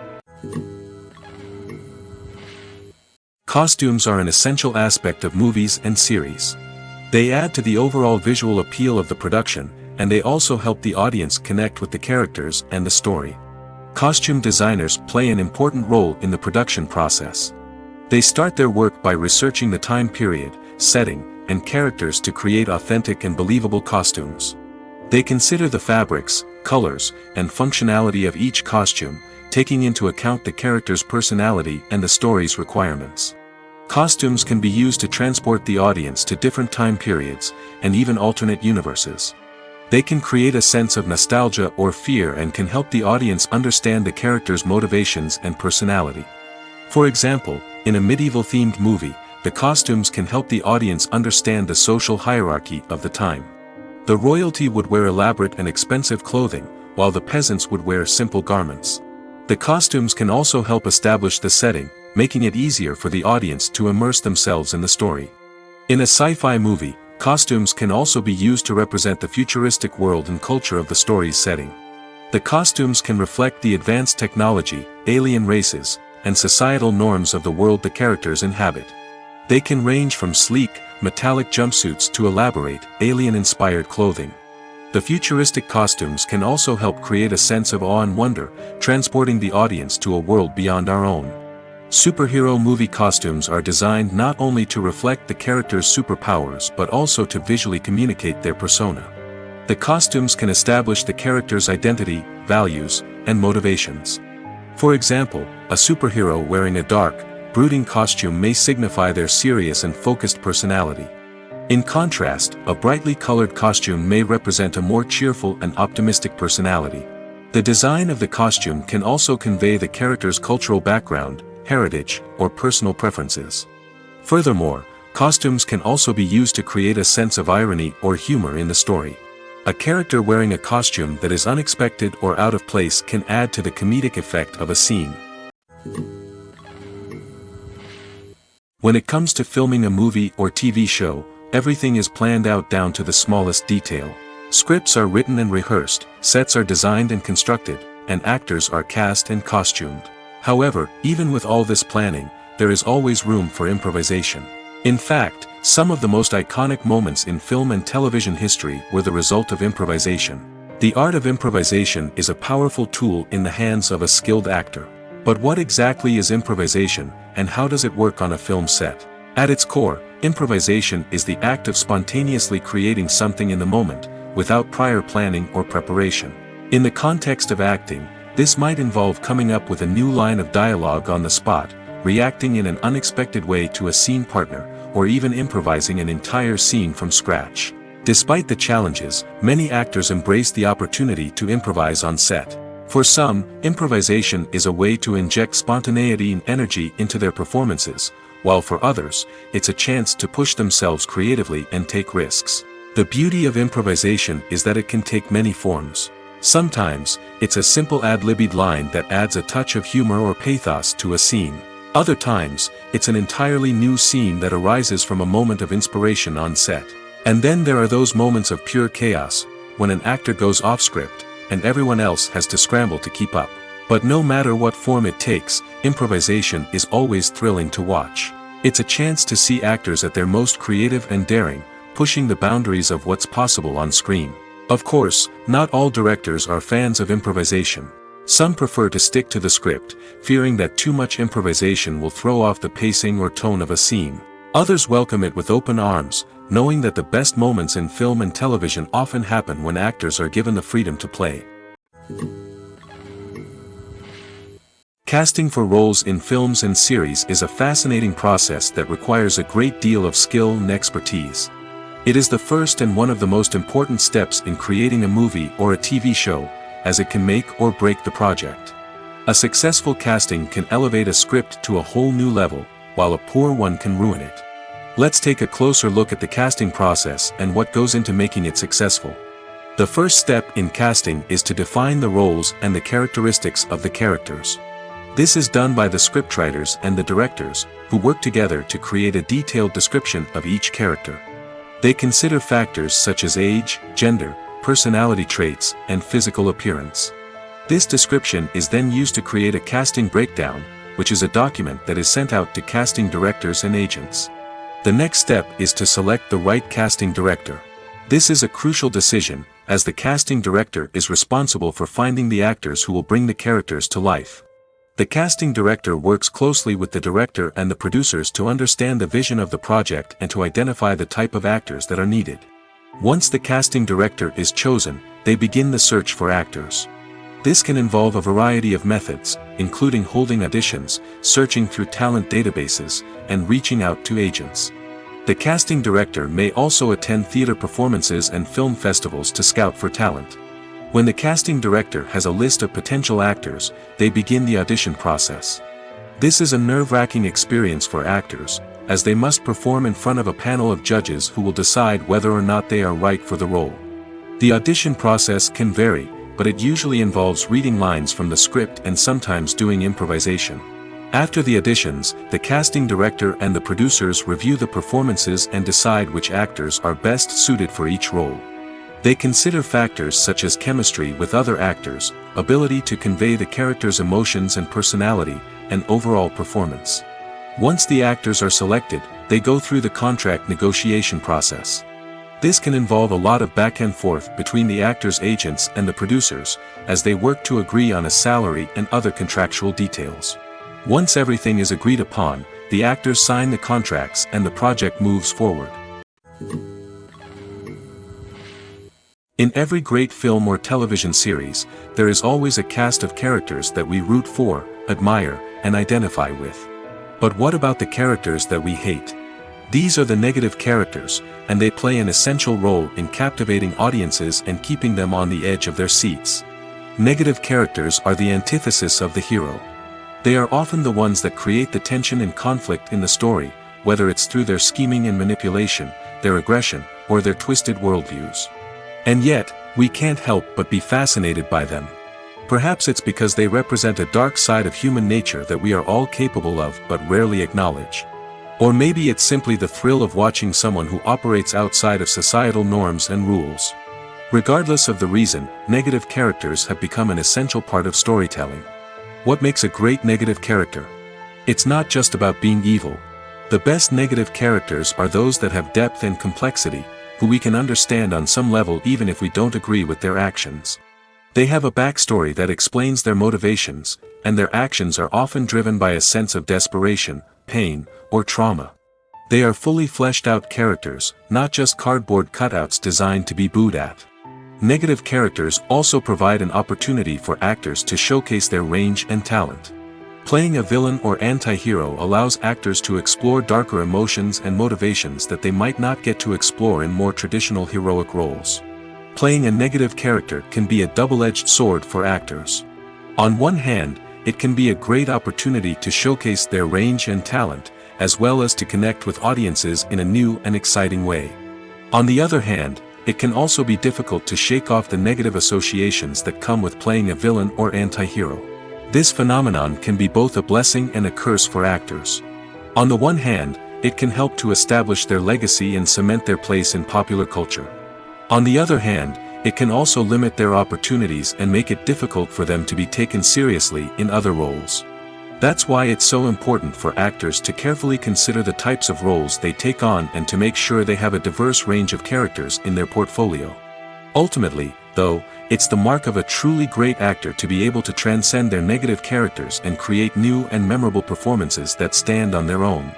Costumes are an essential aspect of movies and series. They add to the overall visual appeal of the production, and they also help the audience connect with the characters and the story. Costume designers play an important role in the production process. They start their work by researching the time period, setting, and characters to create authentic and believable costumes. They consider the fabrics, colors, and functionality of each costume, taking into account the character's personality and the story's requirements. Costumes can be used to transport the audience to different time periods, and even alternate universes. They can create a sense of nostalgia or fear and can help the audience understand the character's motivations and personality. For example, in a medieval-themed movie, the costumes can help the audience understand the social hierarchy of the time. The royalty would wear elaborate and expensive clothing, while the peasants would wear simple garments. The costumes can also help establish the setting, making it easier for the audience to immerse themselves in the story. In a sci-fi movie, costumes can also be used to represent the futuristic world and culture of the story's setting. The costumes can reflect the advanced technology, alien races, and societal norms of the world the characters inhabit. They can range from sleek, metallic jumpsuits to elaborate, alien-inspired clothing. The futuristic costumes can also help create a sense of awe and wonder, transporting the audience to a world beyond our own. Superhero movie costumes are designed not only to reflect the character's superpowers but also to visually communicate their persona. The costumes can establish the character's identity, values, and motivations. For example, a superhero wearing a dark, brooding costume may signify their serious and focused personality. In contrast, a brightly colored costume may represent a more cheerful and optimistic personality. The design of the costume can also convey the character's cultural background, heritage, or personal preferences. Furthermore, costumes can also be used to create a sense of irony or humor in the story. A character wearing a costume that is unexpected or out of place can add to the comedic effect of a scene. When it comes to filming a movie or TV show, everything is planned out down to the smallest detail. Scripts are written and rehearsed, sets are designed and constructed, and actors are cast and costumed. However, even with all this planning, there is always room for improvisation. In fact, some of the most iconic moments in film and television history were the result of improvisation. The art of improvisation is a powerful tool in the hands of a skilled actor. But what exactly is improvisation, and how does it work on a film set? At its core, improvisation is the act of spontaneously creating something in the moment, without prior planning or preparation. In the context of acting, this might involve coming up with a new line of dialogue on the spot, reacting in an unexpected way to a scene partner, or even improvising an entire scene from scratch. Despite the challenges, many actors embrace the opportunity to improvise on set. For some, improvisation is a way to inject spontaneity and energy into their performances, while for others, it's a chance to push themselves creatively and take risks. The beauty of improvisation is that it can take many forms. Sometimes, it's a simple ad-libbed line that adds a touch of humor or pathos to a scene. Other times, it's an entirely new scene that arises from a moment of inspiration on set. And then there are those moments of pure chaos, when an actor goes off script, and everyone else has to scramble to keep up. But no matter what form it takes, improvisation is always thrilling to watch. It's a chance to see actors at their most creative and daring, pushing the boundaries of what's possible on screen. Of course, not all directors are fans of improvisation. Some prefer to stick to the script, fearing that too much improvisation will throw off the pacing or tone of a scene. Others welcome it with open arms, knowing that the best moments in film and television often happen when actors are given the freedom to play. Casting for roles in films and series is a fascinating process that requires a great deal of skill and expertise. It is the first and one of the most important steps in creating a movie or a TV show, as it can make or break the project. A successful casting can elevate a script to a whole new level, while a poor one can ruin it. Let's take a closer look at the casting process and what goes into making it successful. The first step in casting is to define the roles and the characteristics of the characters. This is done by the scriptwriters and the directors, who work together to create a detailed description of each character. They consider factors such as age, gender, personality traits, and physical appearance. This description is then used to create a casting breakdown, which is a document that is sent out to casting directors and agents. The next step is to select the right casting director. This is a crucial decision, as the casting director is responsible for finding the actors who will bring the characters to life. The casting director works closely with the director and the producers to understand the vision of the project and to identify the type of actors that are needed. Once the casting director is chosen, they begin the search for actors. This can involve a variety of methods, including holding auditions, searching through talent databases, and reaching out to agents. The casting director may also attend theater performances and film festivals to scout for talent. When the casting director has a list of potential actors, they begin the audition process. This is a nerve-wracking experience for actors, as they must perform in front of a panel of judges who will decide whether or not they are right for the role. The audition process can vary, but it usually involves reading lines from the script and sometimes doing improvisation. After the auditions, the casting director and the producers review the performances and decide which actors are best suited for each role. They consider factors such as chemistry with other actors, ability to convey the character's emotions and personality, and overall performance. Once the actors are selected, they go through the contract negotiation process. This can involve a lot of back and forth between the actors' agents and the producers, as they work to agree on a salary and other contractual details. Once everything is agreed upon, the actors sign the contracts and the project moves forward. In every great film or television series, there is always a cast of characters that we root for, admire, and identify with. But what about the characters that we hate? These are the negative characters, and they play an essential role in captivating audiences and keeping them on the edge of their seats. Negative characters are the antithesis of the hero. They are often the ones that create the tension and conflict in the story, whether it's through their scheming and manipulation, their aggression, or their twisted worldviews. And yet, we can't help but be fascinated by them. Perhaps it's because they represent a dark side of human nature that we are all capable of but rarely acknowledge. Or maybe it's simply the thrill of watching someone who operates outside of societal norms and rules. Regardless of the reason, negative characters have become an essential part of storytelling. What makes a great negative character? It's not just about being evil. The best negative characters are those that have depth and complexity, who we can understand on some level even if we don't agree with their actions. They have a backstory that explains their motivations, and their actions are often driven by a sense of desperation, pain, or trauma. They are fully fleshed out characters, not just cardboard cutouts designed to be booed at. Negative characters also provide an opportunity for actors to showcase their range and talent. Playing a villain or anti-hero allows actors to explore darker emotions and motivations that they might not get to explore in more traditional heroic roles. Playing a negative character can be a double-edged sword for actors. On one hand, it can be a great opportunity to showcase their range and talent, as well as to connect with audiences in a new and exciting way. On the other hand, it can also be difficult to shake off the negative associations that come with playing a villain or anti-hero. This phenomenon can be both a blessing and a curse for actors. On the one hand, it can help to establish their legacy and cement their place in popular culture. On the other hand, it can also limit their opportunities and make it difficult for them to be taken seriously in other roles. That's why it's so important for actors to carefully consider the types of roles they take on and to make sure they have a diverse range of characters in their portfolio. Ultimately, though, it's the mark of a truly great actor to be able to transcend their negative characters and create new and memorable performances that stand on their own.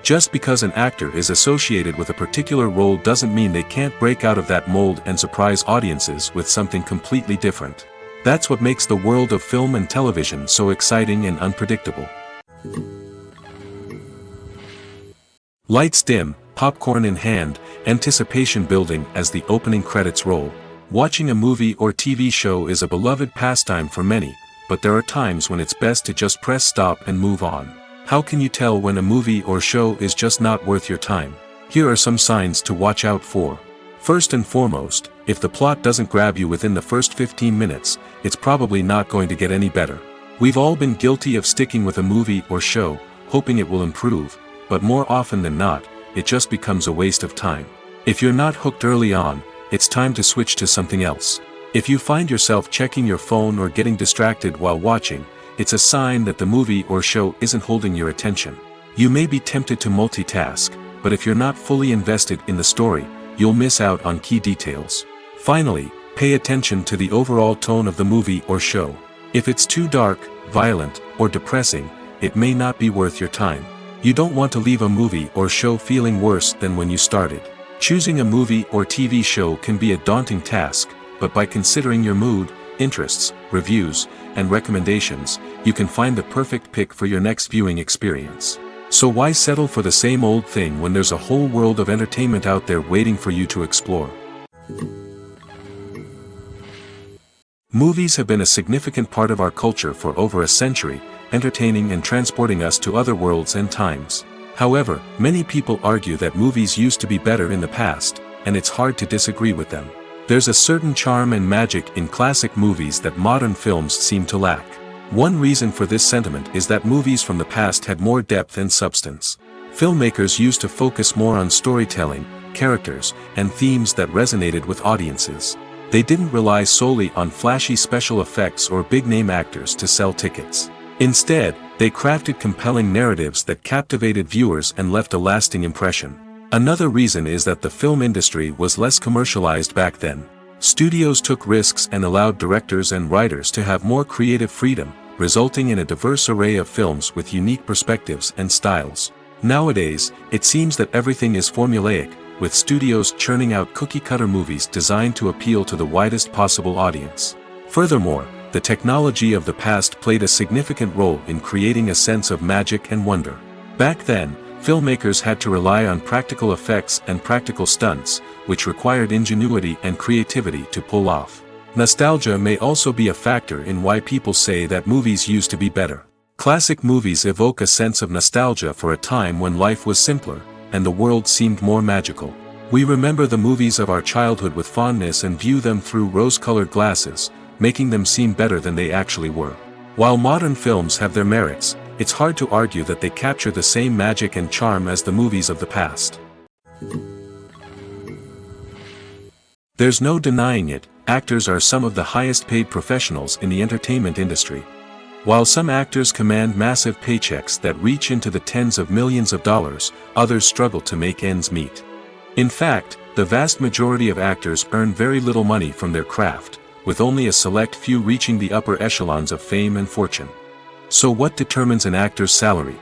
Just because an actor is associated with a particular role doesn't mean they can't break out of that mold and surprise audiences with something completely different. That's what makes the world of film and television so exciting and unpredictable. Lights dim, popcorn in hand, anticipation building as the opening credits roll. Watching a movie or TV show is a beloved pastime for many, but there are times when it's best to just press stop and move on. How can you tell when a movie or show is just not worth your time? Here are some signs to watch out for. First and foremost, if the plot doesn't grab you within the first 15 minutes, it's probably not going to get any better. We've all been guilty of sticking with a movie or show, hoping it will improve, but more often than not, it just becomes a waste of time. If you're not hooked early on, it's time to switch to something else. If you find yourself checking your phone or getting distracted while watching, it's a sign that the movie or show isn't holding your attention. You may be tempted to multitask, but if you're not fully invested in the story, you'll miss out on key details. Finally, pay attention to the overall tone of the movie or show. If it's too dark, violent, or depressing, it may not be worth your time. You don't want to leave a movie or show feeling worse than when you started. Choosing a movie or TV show can be a daunting task, but by considering your mood, interests, reviews, and recommendations, you can find the perfect pick for your next viewing experience. So why settle for the same old thing when there's a whole world of entertainment out there waiting for you to explore? Movies have been a significant part of our culture for over a century, entertaining and transporting us to other worlds and times. However, many people argue that movies used to be better in the past, and it's hard to disagree with them. There's a certain charm and magic in classic movies that modern films seem to lack. One reason for this sentiment is that movies from the past had more depth and substance. Filmmakers used to focus more on storytelling, characters, and themes that resonated with audiences. They didn't rely solely on flashy special effects or big-name actors to sell tickets. Instead, they crafted compelling narratives that captivated viewers and left a lasting impression. Another reason is that the film industry was less commercialized back then. Studios took risks and allowed directors and writers to have more creative freedom, resulting in a diverse array of films with unique perspectives and styles. Nowadays, it seems that everything is formulaic, with studios churning out cookie-cutter movies designed to appeal to the widest possible audience. Furthermore, the technology of the past played a significant role in creating a sense of magic and wonder. Back then, filmmakers had to rely on practical effects and practical stunts, which required ingenuity and creativity to pull off. Nostalgia may also be a factor in why people say that movies used to be better. Classic movies evoke a sense of nostalgia for a time when life was simpler, and the world seemed more magical. We remember the movies of our childhood with fondness and view them through rose-colored glasses, making them seem better than they actually were. While modern films have their merits, it's hard to argue that they capture the same magic and charm as the movies of the past. There's no denying it, actors are some of the highest paid professionals in the entertainment industry. While some actors command massive paychecks that reach into the tens of millions of dollars, others struggle to make ends meet. In fact, the vast majority of actors earn very little money from their craft, with only a select few reaching the upper echelons of fame and fortune. So what determines an actor's salary?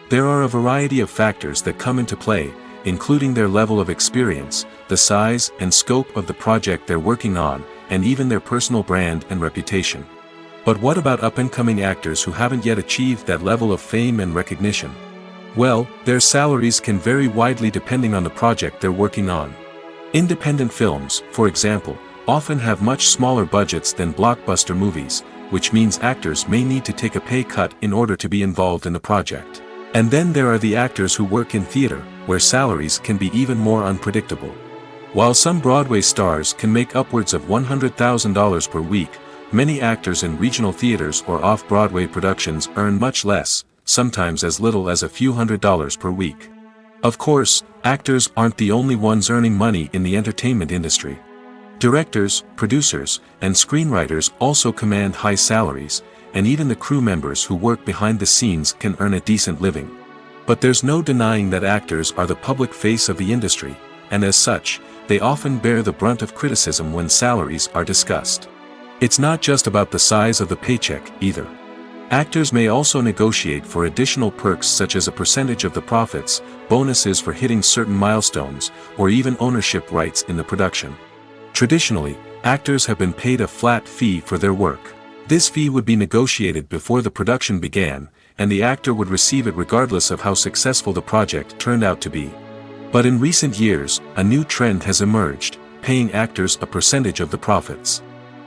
There are a variety of factors that come into play, including their level of experience, the size and scope of the project they're working on, and even their personal brand and reputation. But what about up-and-coming actors who haven't yet achieved that level of fame and recognition? Well, their salaries can vary widely depending on the project they're working on. Independent films, for example, often have much smaller budgets than blockbuster movies, which means actors may need to take a pay cut in order to be involved in the project. And then there are the actors who work in theater, where salaries can be even more unpredictable. While some Broadway stars can make upwards of $100,000 per week, many actors in regional theaters or off-Broadway productions earn much less, sometimes as little as a few $100s per week. Of course, actors aren't the only ones earning money in the entertainment industry. Directors, producers, and screenwriters also command high salaries, and even the crew members who work behind the scenes can earn a decent living. But there's no denying that actors are the public face of the industry, and as such, they often bear the brunt of criticism when salaries are discussed. It's not just about the size of the paycheck, either. Actors may also negotiate for additional perks such as a percentage of the profits, bonuses for hitting certain milestones, or even ownership rights in the production. Traditionally, actors have been paid a flat fee for their work. This fee would be negotiated before the production began, and the actor would receive it regardless of how successful the project turned out to be. But in recent years, a new trend has emerged, paying actors a percentage of the profits.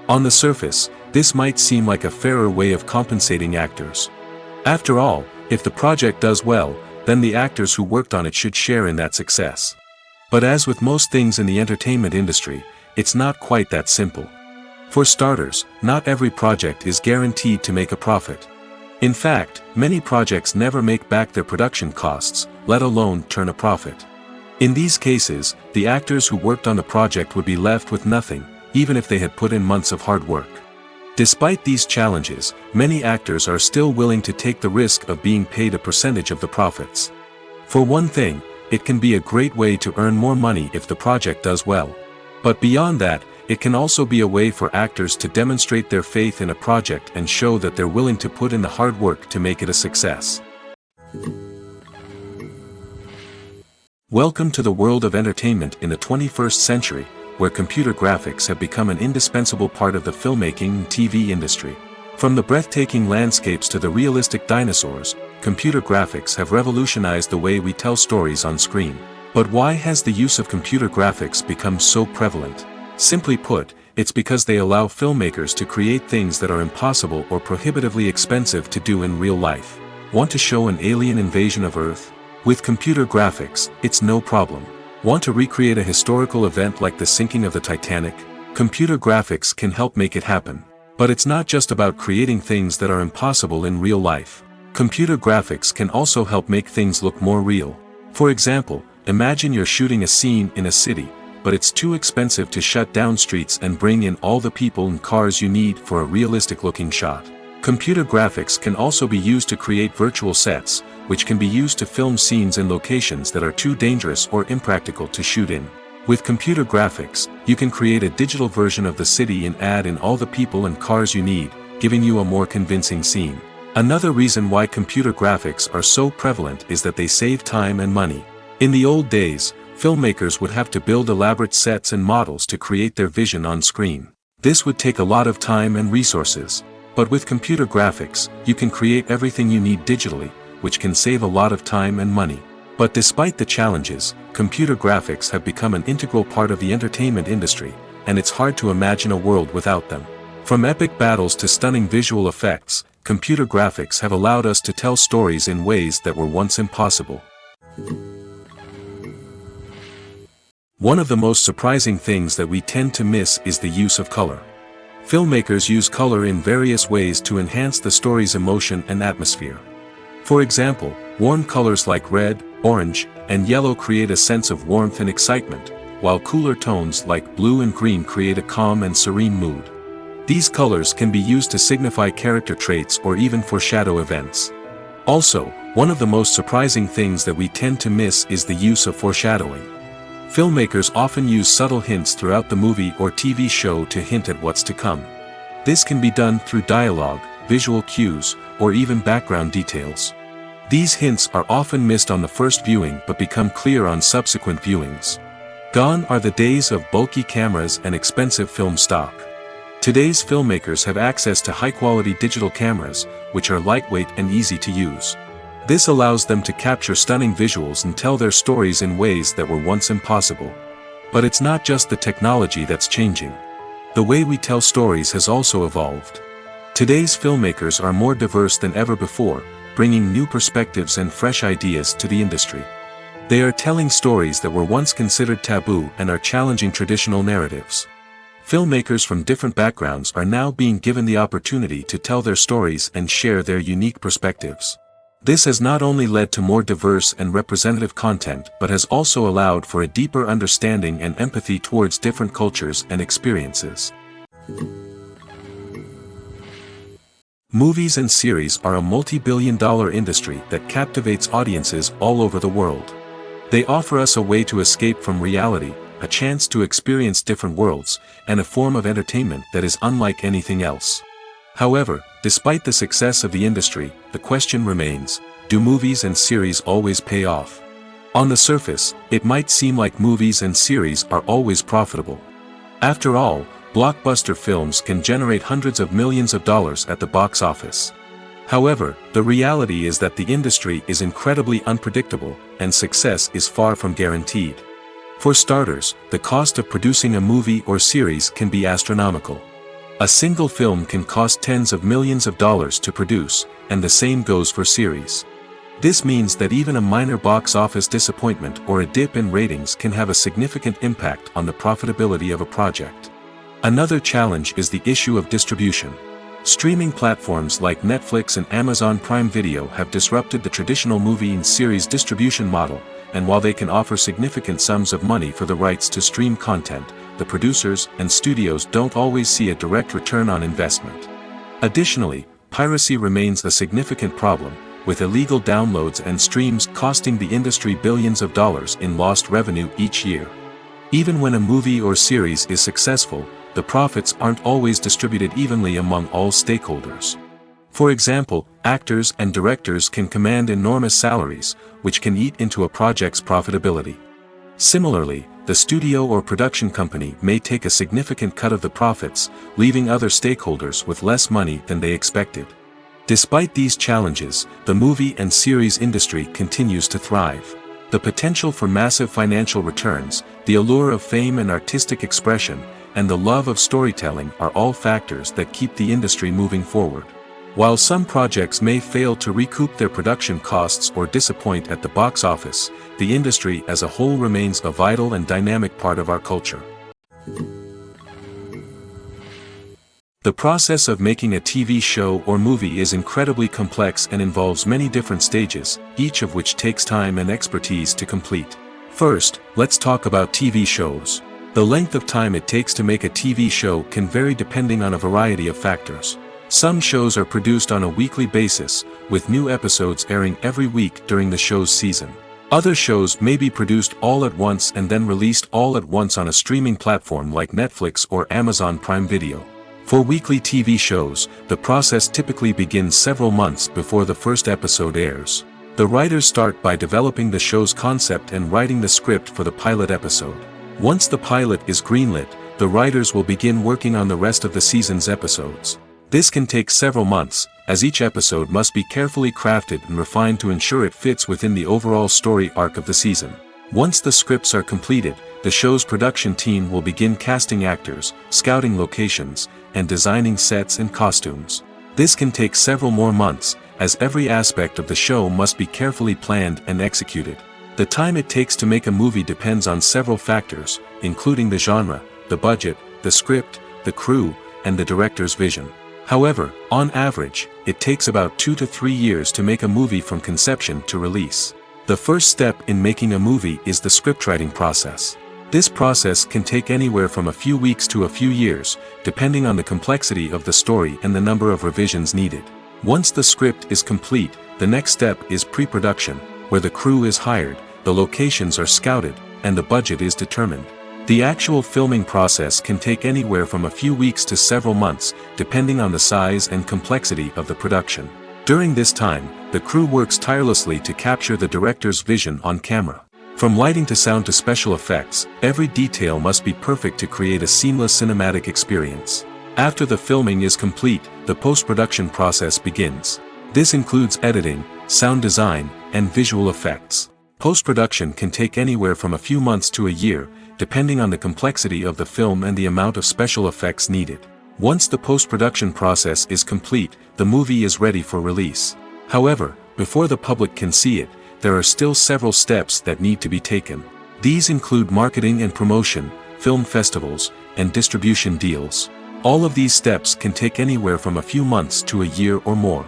On the surface, this might seem like a fairer way of compensating actors. After all, if the project does well, then the actors who worked on it should share in that success. But as with most things in the entertainment industry, it's not quite that simple. For starters, not every project is guaranteed to make a profit. In fact, many projects never make back their production costs, let alone turn a profit. In these cases, the actors who worked on the project would be left with nothing, even if they had put in months of hard work. Despite these challenges, many actors are still willing to take the risk of being paid a percentage of the profits. For one thing, it can be a great way to earn more money if the project does well. But beyond that, it can also be a way for actors to demonstrate their faith in a project and show that they're willing to put in the hard work to make it a success. Welcome to the world of entertainment in the 21st century, where computer graphics have become an indispensable part of the filmmaking and TV industry. From the breathtaking landscapes to the realistic dinosaurs, computer graphics have revolutionized the way we tell stories on screen. But why has the use of computer graphics become so prevalent? Simply put, it's because they allow filmmakers to create things that are impossible or prohibitively expensive to do in real life. Want to show an alien invasion of Earth? With computer graphics, it's no problem. Want to recreate a historical event like the sinking of the Titanic? Computer graphics can help make it happen. But it's not just about creating things that are impossible in real life. Computer graphics can also help make things look more real. For example, imagine you're shooting a scene in a city, but it's too expensive to shut down streets and bring in all the people and cars you need for a realistic-looking shot. Computer graphics can also be used to create virtual sets, which can be used to film scenes in locations that are too dangerous or impractical to shoot in. With computer graphics, you can create a digital version of the city and add in all the people and cars you need, giving you a more convincing scene. Another reason why computer graphics are so prevalent is that they save time and money. In the old days, filmmakers would have to build elaborate sets and models to create their vision on screen. This would take a lot of time and resources. But with computer graphics, you can create everything you need digitally, which can save a lot of time and money. But despite the challenges, computer graphics have become an integral part of the entertainment industry, and it's hard to imagine a world without them. From epic battles to stunning visual effects, computer graphics have allowed us to tell stories in ways that were once impossible. One of the most surprising things that we tend to miss is the use of color. Filmmakers use color in various ways to enhance the story's emotion and atmosphere. For example, warm colors like red, orange, and yellow create a sense of warmth and excitement, while cooler tones like blue and green create a calm and serene mood. These colors can be used to signify character traits or even foreshadow events. Also, one of the most surprising things that we tend to miss is the use of foreshadowing. Filmmakers often use subtle hints throughout the movie or TV show to hint at what's to come. This can be done through dialogue, visual cues, or even background details. These hints are often missed on the first viewing but become clear on subsequent viewings. Gone are the days of bulky cameras and expensive film stock. Today's filmmakers have access to high-quality digital cameras, which are lightweight and easy to use. This allows them to capture stunning visuals and tell their stories in ways that were once impossible. But it's not just the technology that's changing. The way we tell stories has also evolved. Today's filmmakers are more diverse than ever before, bringing new perspectives and fresh ideas to the industry. They are telling stories that were once considered taboo and are challenging traditional narratives. Filmmakers from different backgrounds are now being given the opportunity to tell their stories and share their unique perspectives. This has not only led to more diverse and representative content but has also allowed for a deeper understanding and empathy towards different cultures and experiences. Movies and series are a multi-billion-dollar industry that captivates audiences all over the world. They offer us a way to escape from reality, a chance to experience different worlds, and a form of entertainment that is unlike anything else. However, despite the success of the industry, the question remains, do movies and series always pay off? On the surface, it might seem like movies and series are always profitable. After all, blockbuster films can generate hundreds of millions of dollars at the box office. However, the reality is that the industry is incredibly unpredictable, and success is far from guaranteed. For starters, the cost of producing a movie or series can be astronomical. A single film can cost tens of millions of dollars to produce, and the same goes for series. This means that even a minor box office disappointment or a dip in ratings can have a significant impact on the profitability of a project. Another challenge is the issue of distribution. Streaming platforms like Netflix and Amazon Prime Video have disrupted the traditional movie and series distribution model, and while they can offer significant sums of money for the rights to stream content, the producers and studios don't always see a direct return on investment. Additionally, piracy remains a significant problem, with illegal downloads and streams costing the industry billions of dollars in lost revenue each year. Even when a movie or series is successful, the profits aren't always distributed evenly among all stakeholders. For example, actors and directors can command enormous salaries, which can eat into a project's profitability. Similarly, the studio or production company may take a significant cut of the profits, leaving other stakeholders with less money than they expected. Despite these challenges, the movie and series industry continues to thrive. The potential for massive financial returns, the allure of fame and artistic expression, and the love of storytelling are all factors that keep the industry moving forward. While some projects may fail to recoup their production costs or disappoint at the box office, the industry as a whole remains a vital and dynamic part of our culture. The process of making a TV show or movie is incredibly complex and involves many different stages, each of which takes time and expertise to complete. First, let's talk about TV shows. The length of time it takes to make a TV show can vary depending on a variety of factors. Some shows are produced on a weekly basis, with new episodes airing every week during the show's season. Other shows may be produced all at once and then released all at once on a streaming platform like Netflix or Amazon Prime Video. For weekly TV shows, the process typically begins several months before the first episode airs. The writers start by developing the show's concept and writing the script for the pilot episode. Once the pilot is greenlit, the writers will begin working on the rest of the season's episodes. This can take several months, as each episode must be carefully crafted and refined to ensure it fits within the overall story arc of the season. Once the scripts are completed, the show's production team will begin casting actors, scouting locations, and designing sets and costumes. This can take several more months, as every aspect of the show must be carefully planned and executed. The time it takes to make a movie depends on several factors, including the genre, the budget, the script, the crew, and the director's vision. However, on average, it takes about 2 to 3 years to make a movie from conception to release. The first step in making a movie is the scriptwriting process. This process can take anywhere from a few weeks to a few years, depending on the complexity of the story and the number of revisions needed. Once the script is complete, the next step is pre-production, where the crew is hired, the locations are scouted, and the budget is determined. The actual filming process can take anywhere from a few weeks to several months, depending on the size and complexity of the production. During this time, the crew works tirelessly to capture the director's vision on camera. From lighting to sound to special effects, every detail must be perfect to create a seamless cinematic experience. After the filming is complete, the post-production process begins. This includes editing, sound design, and visual effects. Post-production can take anywhere from a few months to a year, depending on the complexity of the film and the amount of special effects needed. Once the post-production process is complete, the movie is ready for release. However, before the public can see it, there are still several steps that need to be taken. These include marketing and promotion, film festivals, and distribution deals. All of these steps can take anywhere from a few months to a year or more.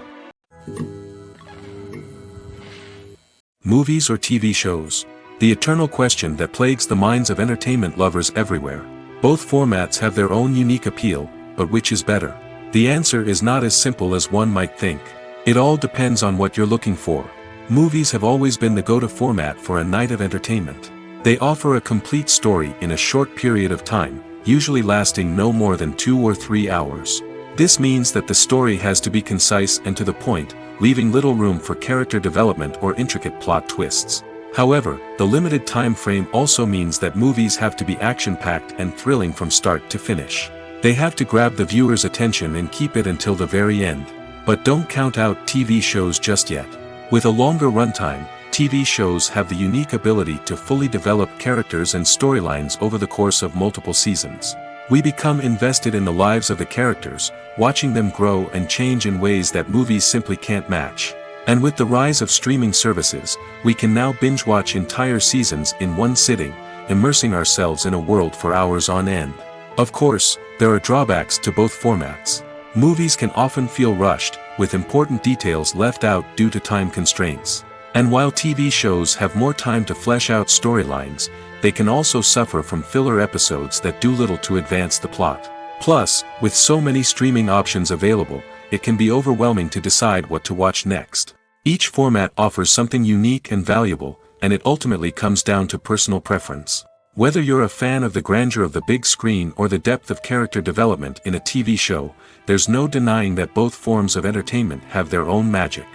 Movies or TV shows? The eternal question that plagues the minds of entertainment lovers everywhere. Both formats have their own unique appeal, but which is better? The answer is not as simple as one might think. It all depends on what you're looking for. Movies have always been the go-to format for a night of entertainment. They offer a complete story in a short period of time, usually lasting no more than 2 or 3 hours. This means that the story has to be concise and to the point, leaving little room for character development or intricate plot twists. However, the limited time frame also means that movies have to be action-packed and thrilling from start to finish. They have to grab the viewer's attention and keep it until the very end. But don't count out TV shows just yet. With a longer runtime, TV shows have the unique ability to fully develop characters and storylines over the course of multiple seasons. We become invested in the lives of the characters, watching them grow and change in ways that movies simply can't match. And with the rise of streaming services, we can now binge-watch entire seasons in one sitting, immersing ourselves in a world for hours on end. Of course, there are drawbacks to both formats. Movies can often feel rushed, with important details left out due to time constraints. And while TV shows have more time to flesh out storylines, they can also suffer from filler episodes that do little to advance the plot. Plus, with so many streaming options available, it can be overwhelming to decide what to watch next. Each format offers something unique and valuable, and it ultimately comes down to personal preference. Whether you're a fan of the grandeur of the big screen or the depth of character development in a TV show, there's no denying that both forms of entertainment have their own magic.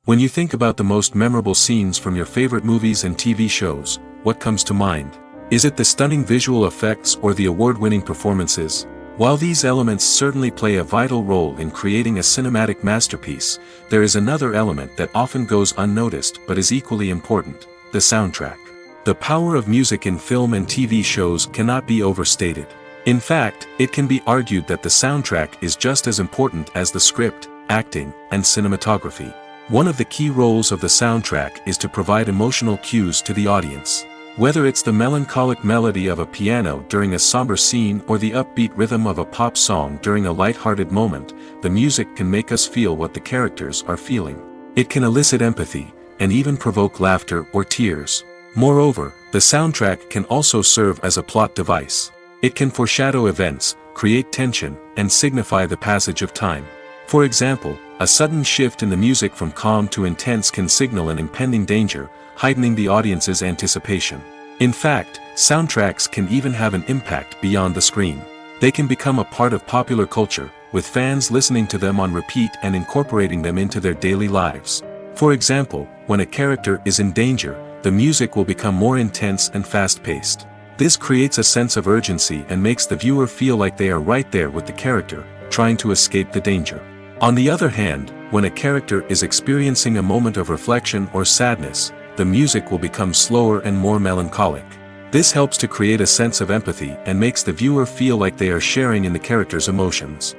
When you think about the most memorable scenes from your favorite movies and TV shows, what comes to mind? Is it the stunning visual effects or the award-winning performances? While these elements certainly play a vital role in creating a cinematic masterpiece, there is another element that often goes unnoticed but is equally important: the soundtrack. The power of music in film and TV shows cannot be overstated. In fact, it can be argued that the soundtrack is just as important as the script, acting, and cinematography. One of the key roles of the soundtrack is to provide emotional cues to the audience. Whether it's the melancholic melody of a piano during a somber scene or the upbeat rhythm of a pop song during a light-hearted moment, the music can make us feel what the characters are feeling. It can elicit empathy, and even provoke laughter or tears. Moreover, the soundtrack can also serve as a plot device. It can foreshadow events, create tension, and signify the passage of time. For example, a sudden shift in the music from calm to intense can signal an impending danger, heightening the audience's anticipation. In fact, soundtracks can even have an impact beyond the screen. They can become a part of popular culture, with fans listening to them on repeat and incorporating them into their daily lives. For example, when a character is in danger, the music will become more intense and fast-paced. This creates a sense of urgency and makes the viewer feel like they are right there with the character, trying to escape the danger. On the other hand, when a character is experiencing a moment of reflection or sadness, the music will become slower and more melancholic. This helps to create a sense of empathy and makes the viewer feel like they are sharing in the character's emotions.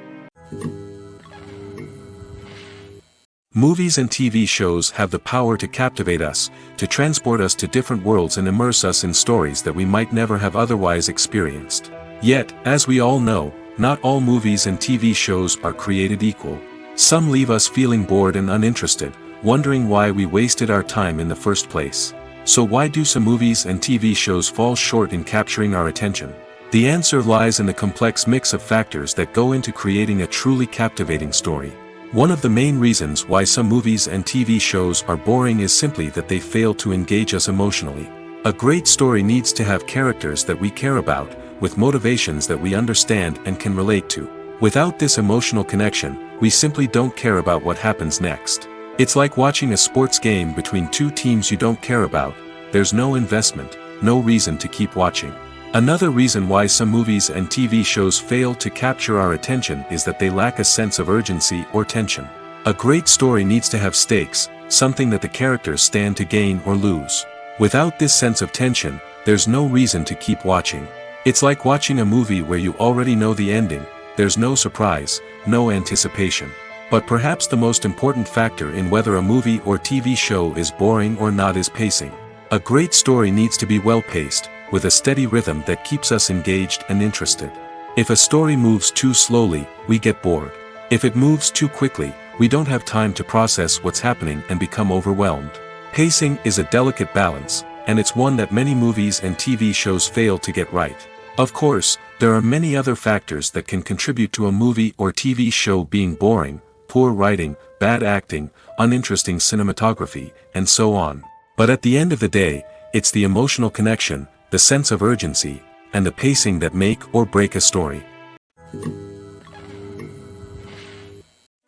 Movies and TV shows have the power to captivate us, to transport us to different worlds and immerse us in stories that we might never have otherwise experienced. Yet, as we all know, not all movies and TV shows are created equal. Some leave us feeling bored and uninterested, wondering why we wasted our time in the first place. So why do some movies and TV shows fall short in capturing our attention? The answer lies in the complex mix of factors that go into creating a truly captivating story. One of the main reasons why some movies and TV shows are boring is simply that they fail to engage us emotionally. A great story needs to have characters that we care about, with motivations that we understand and can relate to. Without this emotional connection, we simply don't care about what happens next. It's like watching a sports game between two teams you don't care about. There's no investment, no reason to keep watching. Another reason why some movies and TV shows fail to capture our attention is that they lack a sense of urgency or tension. A great story needs to have stakes, something that the characters stand to gain or lose. Without this sense of tension, there's no reason to keep watching. It's like watching a movie where you already know the ending. There's no surprise, no anticipation. But perhaps the most important factor in whether a movie or TV show is boring or not is pacing. A great story needs to be well-paced, with a steady rhythm that keeps us engaged and interested. If a story moves too slowly, we get bored. If it moves too quickly, we don't have time to process what's happening and become overwhelmed. Pacing is a delicate balance, and it's one that many movies and TV shows fail to get right. Of course, there are many other factors that can contribute to a movie or TV show being boring: poor writing, bad acting, uninteresting cinematography, and so on. But at the end of the day, it's the emotional connection, the sense of urgency, and the pacing that make or break a story.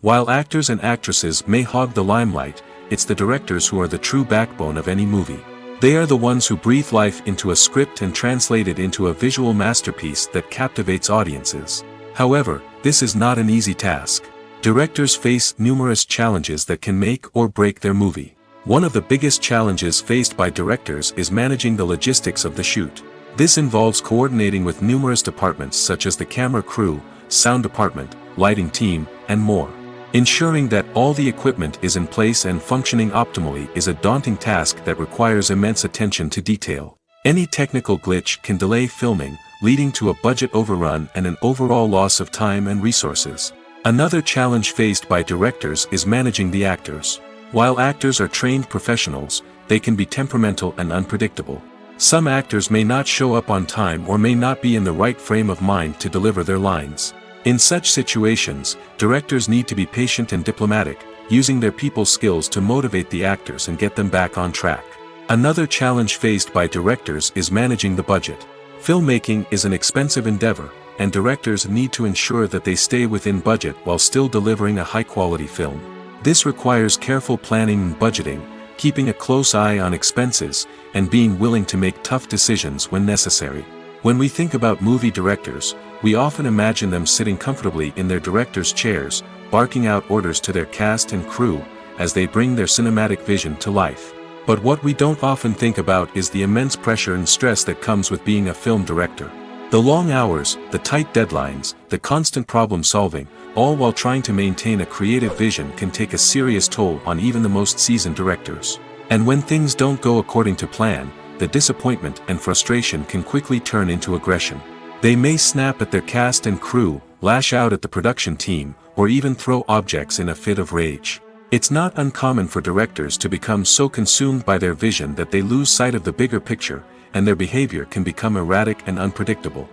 While actors and actresses may hog the limelight, it's the directors who are the true backbone of any movie. They are the ones who breathe life into a script and translate it into a visual masterpiece that captivates audiences. However, this is not an easy task. Directors face numerous challenges that can make or break their movie. One of the biggest challenges faced by directors is managing the logistics of the shoot. This involves coordinating with numerous departments such as the camera crew, sound department, lighting team, and more. Ensuring that all the equipment is in place and functioning optimally is a daunting task that requires immense attention to detail. Any technical glitch can delay filming, leading to a budget overrun and an overall loss of time and resources. Another challenge faced by directors is managing the actors. While actors are trained professionals, they can be temperamental and unpredictable. Some actors may not show up on time or may not be in the right frame of mind to deliver their lines. In such situations, directors need to be patient and diplomatic, using their people skills to motivate the actors and get them back on track. Another challenge faced by directors is managing the budget. Filmmaking is an expensive endeavor, and directors need to ensure that they stay within budget while still delivering a high-quality film. This requires careful planning and budgeting, keeping a close eye on expenses, and being willing to make tough decisions when necessary. When we think about movie directors, we often imagine them sitting comfortably in their director's chairs, barking out orders to their cast and crew, as they bring their cinematic vision to life. But what we don't often think about is the immense pressure and stress that comes with being a film director. The long hours, the tight deadlines, the constant problem solving, all while trying to maintain a creative vision can take a serious toll on even the most seasoned directors. And when things don't go according to plan, the disappointment and frustration can quickly turn into aggression. They may snap at their cast and crew, lash out at the production team, or even throw objects in a fit of rage. It's not uncommon for directors to become so consumed by their vision that they lose sight of the bigger picture, and their behavior can become erratic and unpredictable.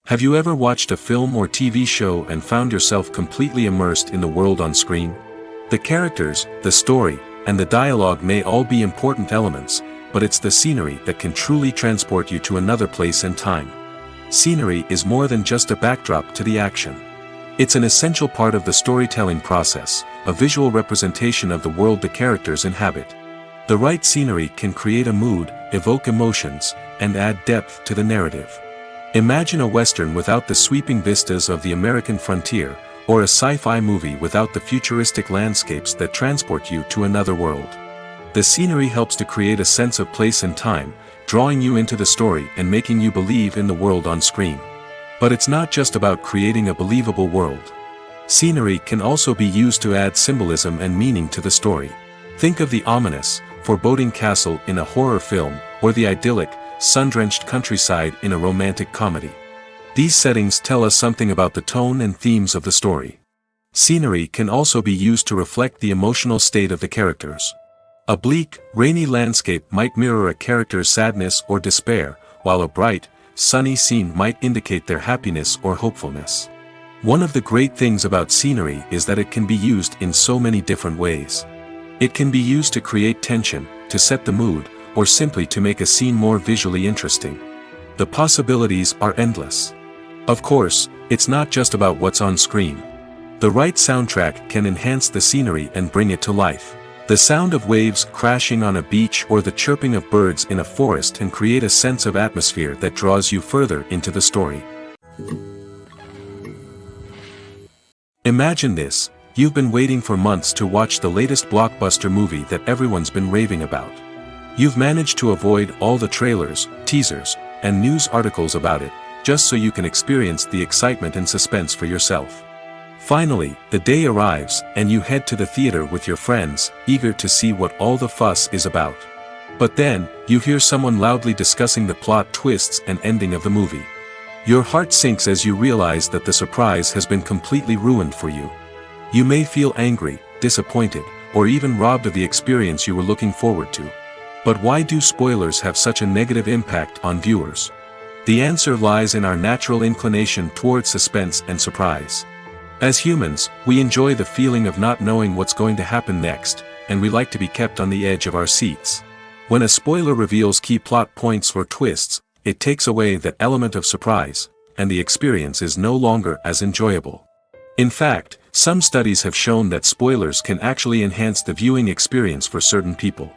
Have you ever watched a film or TV show and found yourself completely immersed in the world on screen? The characters, the story, and the dialogue may all be important elements, but it's the scenery that can truly transport you to another place and time. Scenery is more than just a backdrop to the action. It's an essential part of the storytelling process, a visual representation of the world the characters inhabit. The right scenery can create a mood, evoke emotions, and add depth to the narrative. Imagine a Western without the sweeping vistas of the American frontier, or a sci-fi movie without the futuristic landscapes that transport you to another world. The scenery helps to create a sense of place and time, drawing you into the story and making you believe in the world on screen. But it's not just about creating a believable world. Scenery can also be used to add symbolism and meaning to the story. Think of the ominous, foreboding castle in a horror film, or the idyllic, sun-drenched countryside in a romantic comedy. These settings tell us something about the tone and themes of the story. Scenery can also be used to reflect the emotional state of the characters. A bleak, rainy landscape might mirror a character's sadness or despair, while a bright, sunny scene might indicate their happiness or hopefulness. One of the great things about scenery is that it can be used in so many different ways. It can be used to create tension, to set the mood, or simply to make a scene more visually interesting. The possibilities are endless. Of course, it's not just about what's on screen. The right soundtrack can enhance the scenery and bring it to life. The sound of waves crashing on a beach or the chirping of birds in a forest can create a sense of atmosphere that draws you further into the story. Imagine this: you've been waiting for months to watch the latest blockbuster movie that everyone's been raving about. You've managed to avoid all the trailers, teasers, and news articles about it, just so you can experience the excitement and suspense for yourself. Finally, the day arrives, and you head to the theater with your friends, eager to see what all the fuss is about. But then, you hear someone loudly discussing the plot twists and ending of the movie. Your heart sinks as you realize that the surprise has been completely ruined for you. You may feel angry, disappointed, or even robbed of the experience you were looking forward to. But why do spoilers have such a negative impact on viewers? The answer lies in our natural inclination toward suspense and surprise. As humans, we enjoy the feeling of not knowing what's going to happen next, and we like to be kept on the edge of our seats. When a spoiler reveals key plot points or twists, it takes away that element of surprise, and the experience is no longer as enjoyable. In fact, some studies have shown that spoilers can actually enhance the viewing experience for certain people.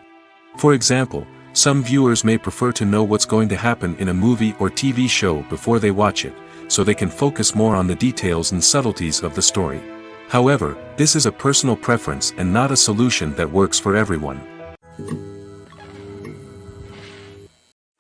For example, some viewers may prefer to know what's going to happen in a movie or TV show before they watch it, so they can focus more on the details and subtleties of the story. However, this is a personal preference and not a solution that works for everyone.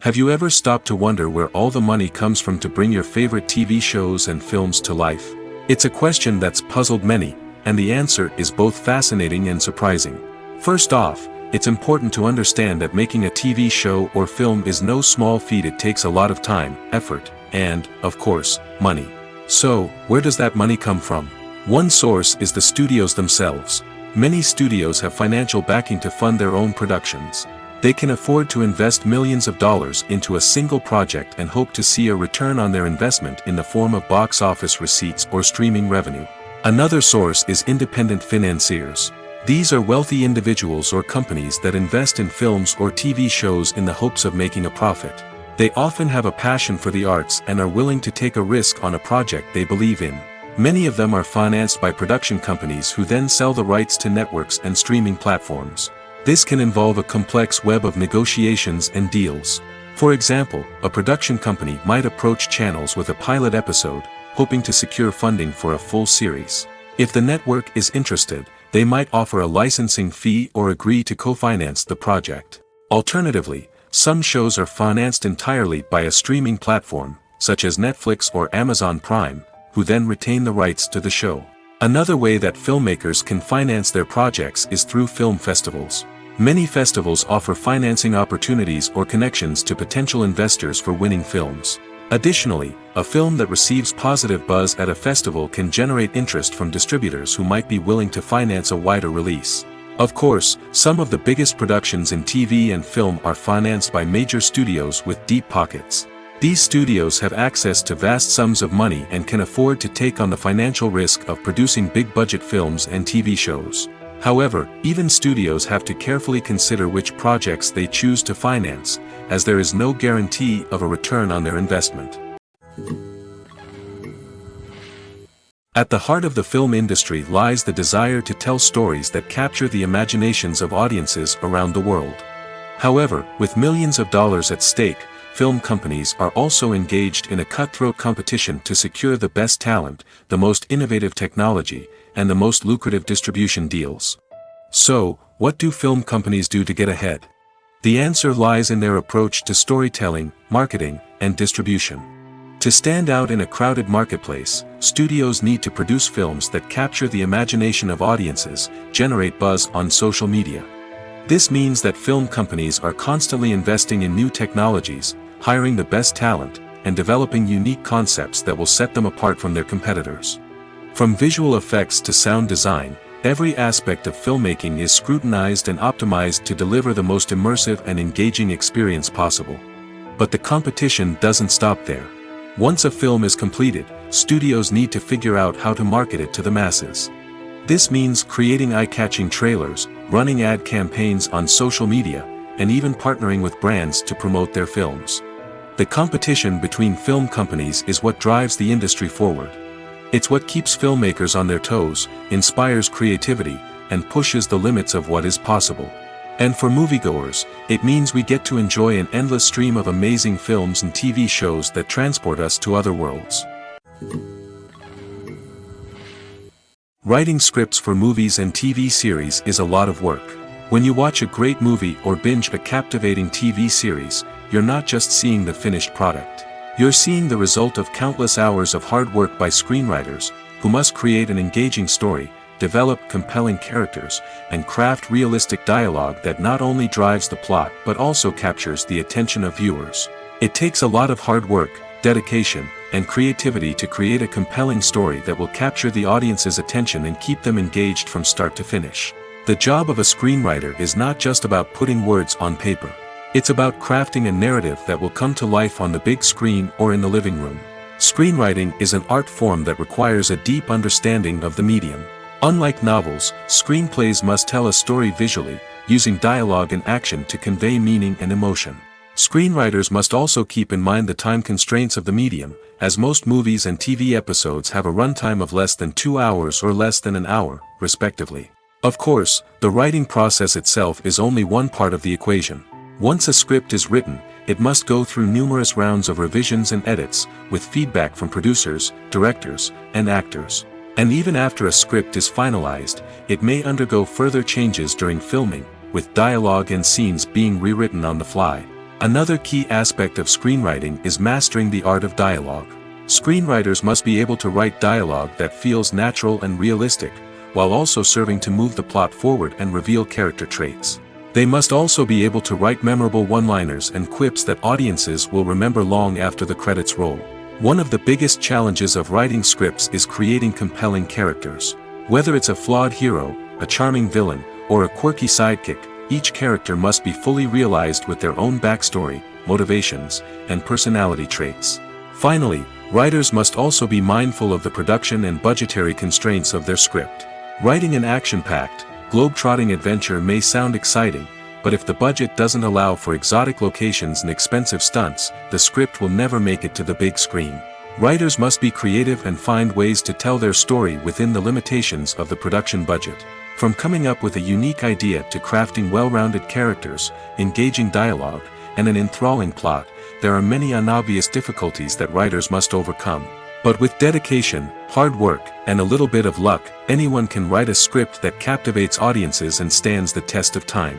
Have you ever stopped to wonder where all the money comes from to bring your favorite TV shows and films to life? It's a question that's puzzled many, and the answer is both fascinating and surprising. First off, it's important to understand that making a TV show or film is no small feat. It takes a lot of time, effort, and, of course, money. So, where does that money come from? One source is the studios themselves. Many studios have financial backing to fund their own productions. They can afford to invest millions of dollars into a single project and hope to see a return on their investment in the form of box office receipts or streaming revenue. Another source is independent financiers. These are wealthy individuals or companies that invest in films or TV shows in the hopes of making a profit. They often have a passion for the arts and are willing to take a risk on a project they believe in. Many of them are financed by production companies who then sell the rights to networks and streaming platforms. This can involve a complex web of negotiations and deals. For example, a production company might approach channels with a pilot episode, hoping to secure funding for a full series. If the network is interested, they might offer a licensing fee or agree to co-finance the project. Alternatively, some shows are financed entirely by a streaming platform, such as Netflix or Amazon Prime, who then retain the rights to the show. Another way that filmmakers can finance their projects is through film festivals. Many festivals offer financing opportunities or connections to potential investors for winning films. Additionally, a film that receives positive buzz at a festival can generate interest from distributors who might be willing to finance a wider release. Of course, some of the biggest productions in TV and film are financed by major studios with deep pockets. These studios have access to vast sums of money and can afford to take on the financial risk of producing big-budget films and TV shows. However, even studios have to carefully consider which projects they choose to finance, as there is no guarantee of a return on their investment. At the heart of the film industry lies the desire to tell stories that capture the imaginations of audiences around the world. However, with millions of dollars at stake, film companies are also engaged in a cutthroat competition to secure the best talent, the most innovative technology, and the most lucrative distribution deals. So, what do film companies do to get ahead? The answer lies in their approach to storytelling, marketing, and distribution. To stand out in a crowded marketplace, studios need to produce films that capture the imagination of audiences, generate buzz on social media. This means that film companies are constantly investing in new technologies, hiring the best talent, and developing unique concepts that will set them apart from their competitors. From visual effects to sound design, every aspect of filmmaking is scrutinized and optimized to deliver the most immersive and engaging experience possible. But the competition doesn't stop there. Once a film is completed, studios need to figure out how to market it to the masses. This means creating eye-catching trailers, running ad campaigns on social media, and even partnering with brands to promote their films. The competition between film companies is what drives the industry forward. It's what keeps filmmakers on their toes, inspires creativity, and pushes the limits of what is possible. And for moviegoers, it means we get to enjoy an endless stream of amazing films and TV shows that transport us to other worlds. Writing scripts for movies and TV series is a lot of work. When you watch a great movie or binge a captivating TV series, you're not just seeing the finished product. You're seeing the result of countless hours of hard work by screenwriters, who must create an engaging story, develop compelling characters, and craft realistic dialogue that not only drives the plot but also captures the attention of viewers. It takes a lot of hard work, dedication, and creativity to create a compelling story that will capture the audience's attention and keep them engaged from start to finish. The job of a screenwriter is not just about putting words on paper. It's about crafting a narrative that will come to life on the big screen or in the living room. Screenwriting is an art form that requires a deep understanding of the medium. Unlike novels, screenplays must tell a story visually, using dialogue and action to convey meaning and emotion. Screenwriters must also keep in mind the time constraints of the medium, as most movies and TV episodes have a runtime of less than 2 hours or less than an hour, respectively. Of course, the writing process itself is only one part of the equation. Once a script is written, it must go through numerous rounds of revisions and edits, with feedback from producers, directors, and actors. And even after a script is finalized, it may undergo further changes during filming, with dialogue and scenes being rewritten on the fly. Another key aspect of screenwriting is mastering the art of dialogue. Screenwriters must be able to write dialogue that feels natural and realistic, while also serving to move the plot forward and reveal character traits. They must also be able to write memorable one-liners and quips that audiences will remember long after the credits roll. One of the biggest challenges of writing scripts is creating compelling characters. Whether it's a flawed hero, a charming villain, or a quirky sidekick, each character must be fully realized with their own backstory, motivations, and personality traits. Finally, writers must also be mindful of the production and budgetary constraints of their script. Writing an action-packed, globe-trotting adventure may sound exciting, but if the budget doesn't allow for exotic locations and expensive stunts, the script will never make it to the big screen. Writers must be creative and find ways to tell their story within the limitations of the production budget. From coming up with a unique idea to crafting well-rounded characters, engaging dialogue, and an enthralling plot, there are many unobvious difficulties that writers must overcome. But with dedication, hard work, and a little bit of luck, anyone can write a script that captivates audiences and stands the test of time.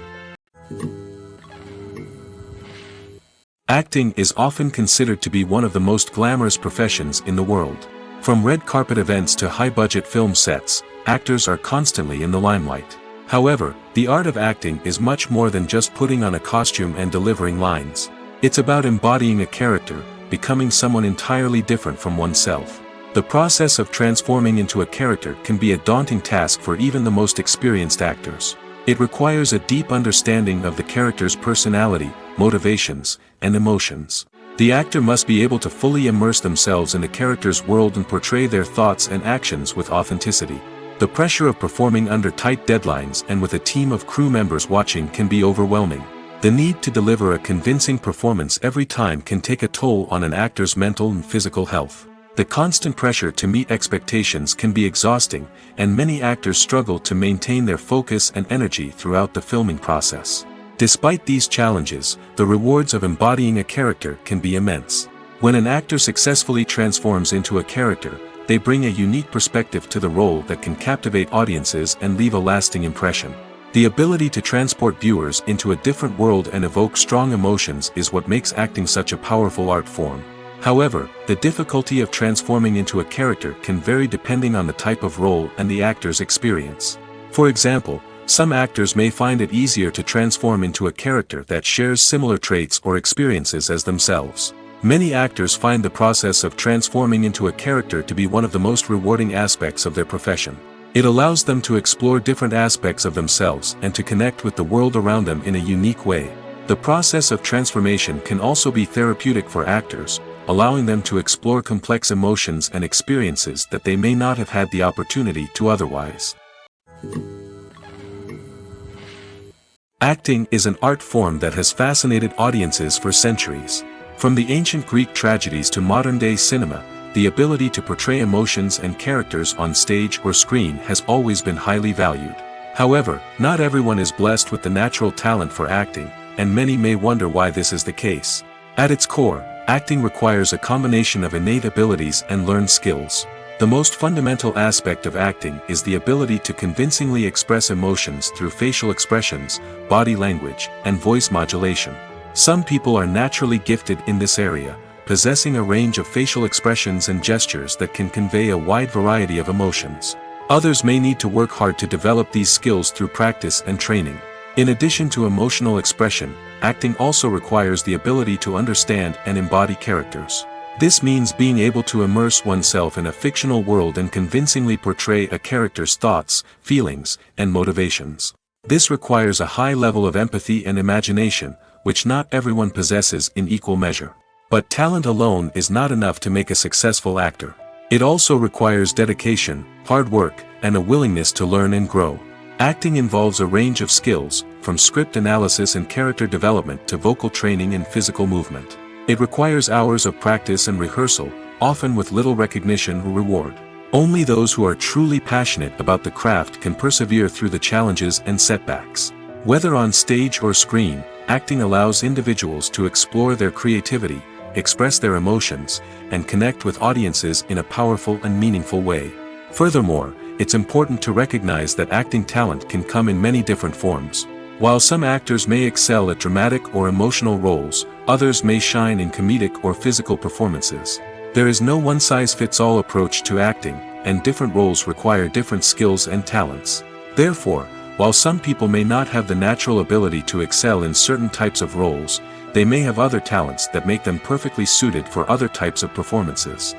Acting is often considered to be one of the most glamorous professions in the world. From red carpet events to high-budget film sets, actors are constantly in the limelight. However, the art of acting is much more than just putting on a costume and delivering lines. It's about embodying a character, becoming someone entirely different from oneself. The process of transforming into a character can be a daunting task for even the most experienced actors. It requires a deep understanding of the character's personality, motivations, and emotions. The actor must be able to fully immerse themselves in the character's world and portray their thoughts and actions with authenticity. The pressure of performing under tight deadlines and with a team of crew members watching can be overwhelming. The need to deliver a convincing performance every time can take a toll on an actor's mental and physical health. The constant pressure to meet expectations can be exhausting, and many actors struggle to maintain their focus and energy throughout the filming process. Despite these challenges, the rewards of embodying a character can be immense. When an actor successfully transforms into a character, they bring a unique perspective to the role that can captivate audiences and leave a lasting impression. The ability to transport viewers into a different world and evoke strong emotions is what makes acting such a powerful art form. However, the difficulty of transforming into a character can vary depending on the type of role and the actor's experience. For example, some actors may find it easier to transform into a character that shares similar traits or experiences as themselves. Many actors find the process of transforming into a character to be one of the most rewarding aspects of their profession. It allows them to explore different aspects of themselves and to connect with the world around them in a unique way. The process of transformation can also be therapeutic for actors, allowing them to explore complex emotions and experiences that they may not have had the opportunity to otherwise. Acting is an art form that has fascinated audiences for centuries. From the ancient Greek tragedies to modern-day cinema, the ability to portray emotions and characters on stage or screen has always been highly valued. However, not everyone is blessed with the natural talent for acting, and many may wonder why this is the case. At its core, acting requires a combination of innate abilities and learned skills. The most fundamental aspect of acting is the ability to convincingly express emotions through facial expressions, body language, and voice modulation. Some people are naturally gifted in this area, possessing a range of facial expressions and gestures that can convey a wide variety of emotions. Others may need to work hard to develop these skills through practice and training. In addition to emotional expression, acting also requires the ability to understand and embody characters. This means being able to immerse oneself in a fictional world and convincingly portray a character's thoughts, feelings, and motivations. This requires a high level of empathy and imagination, which not everyone possesses in equal measure. But talent alone is not enough to make a successful actor. It also requires dedication, hard work, and a willingness to learn and grow. Acting involves a range of skills, from script analysis and character development to vocal training and physical movement. It requires hours of practice and rehearsal, often with little recognition or reward. Only those who are truly passionate about the craft can persevere through the challenges and setbacks. Whether on stage or screen, acting allows individuals to explore their creativity, express their emotions, and connect with audiences in a powerful and meaningful way. Furthermore, it's important to recognize that acting talent can come in many different forms. While some actors may excel at dramatic or emotional roles, others may shine in comedic or physical performances. There is no one-size-fits-all approach to acting, and different roles require different skills and talents. Therefore, while some people may not have the natural ability to excel in certain types of roles, they may have other talents that make them perfectly suited for other types of performances.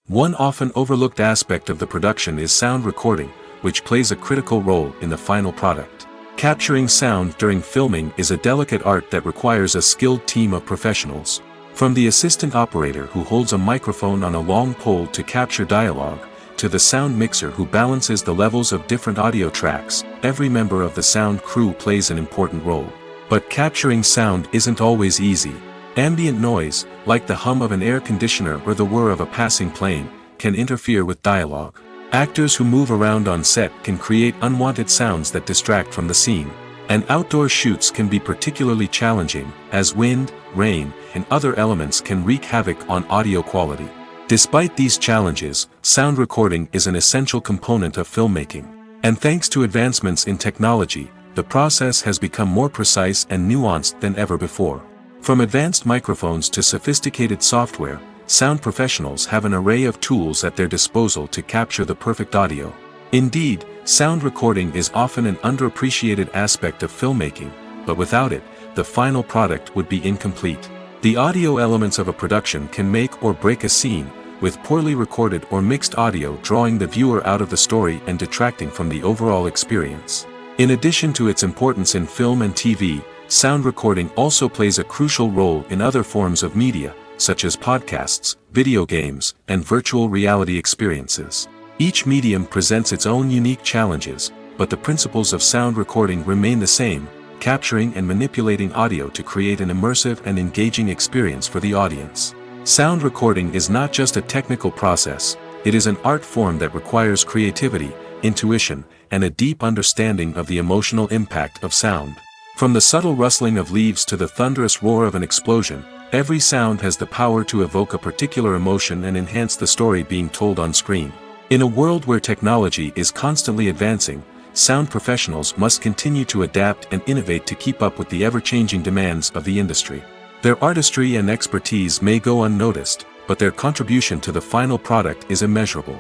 One often overlooked aspect of the production is sound recording, which plays a critical role in the final product. Capturing sound during filming is a delicate art that requires a skilled team of professionals. From the assistant operator who holds a microphone on a long pole to capture dialogue, to the sound mixer who balances the levels of different audio tracks, every member of the sound crew plays an important role. But capturing sound isn't always easy. Ambient noise, like the hum of an air conditioner or the whir of a passing plane, can interfere with dialogue. Actors who move around on set can create unwanted sounds that distract from the scene. And outdoor shoots can be particularly challenging, as wind, rain, and other elements can wreak havoc on audio quality. Despite these challenges, sound recording is an essential component of filmmaking. And thanks to advancements in technology, the process has become more precise and nuanced than ever before. From advanced microphones to sophisticated software, sound professionals have an array of tools at their disposal to capture the perfect audio. Indeed, sound recording is often an underappreciated aspect of filmmaking, but without it, the final product would be incomplete. The audio elements of a production can make or break a scene, with poorly recorded or mixed audio drawing the viewer out of the story and detracting from the overall experience. In addition to its importance in film and TV, sound recording also plays a crucial role in other forms of media, such as podcasts, video games, and virtual reality experiences. Each medium presents its own unique challenges, but the principles of sound recording remain the same: capturing and manipulating audio to create an immersive and engaging experience for the audience. Sound recording is not just a technical process, it is an art form that requires creativity, intuition, and a deep understanding of the emotional impact of sound. From the subtle rustling of leaves to the thunderous roar of an explosion, every sound has the power to evoke a particular emotion and enhance the story being told on screen. In a world where technology is constantly advancing, sound professionals must continue to adapt and innovate to keep up with the ever-changing demands of the industry. Their artistry and expertise may go unnoticed, but their contribution to the final product is immeasurable.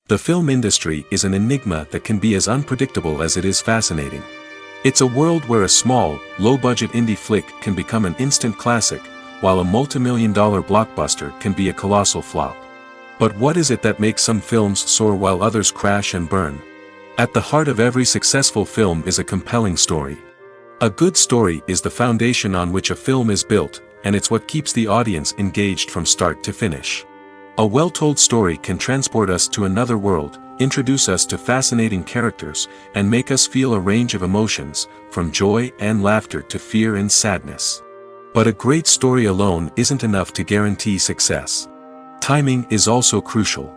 The film industry is an enigma that can be as unpredictable as it is fascinating. It's a world where a small, low-budget indie flick can become an instant classic, while a multi-million-dollar blockbuster can be a colossal flop. But what is it that makes some films soar while others crash and burn? At the heart of every successful film is a compelling story. A good story is the foundation on which a film is built, and it's what keeps the audience engaged from start to finish. A well-told story can transport us to another world, introduce us to fascinating characters, and make us feel a range of emotions, from joy and laughter to fear and sadness. But a great story alone isn't enough to guarantee success. Timing is also crucial.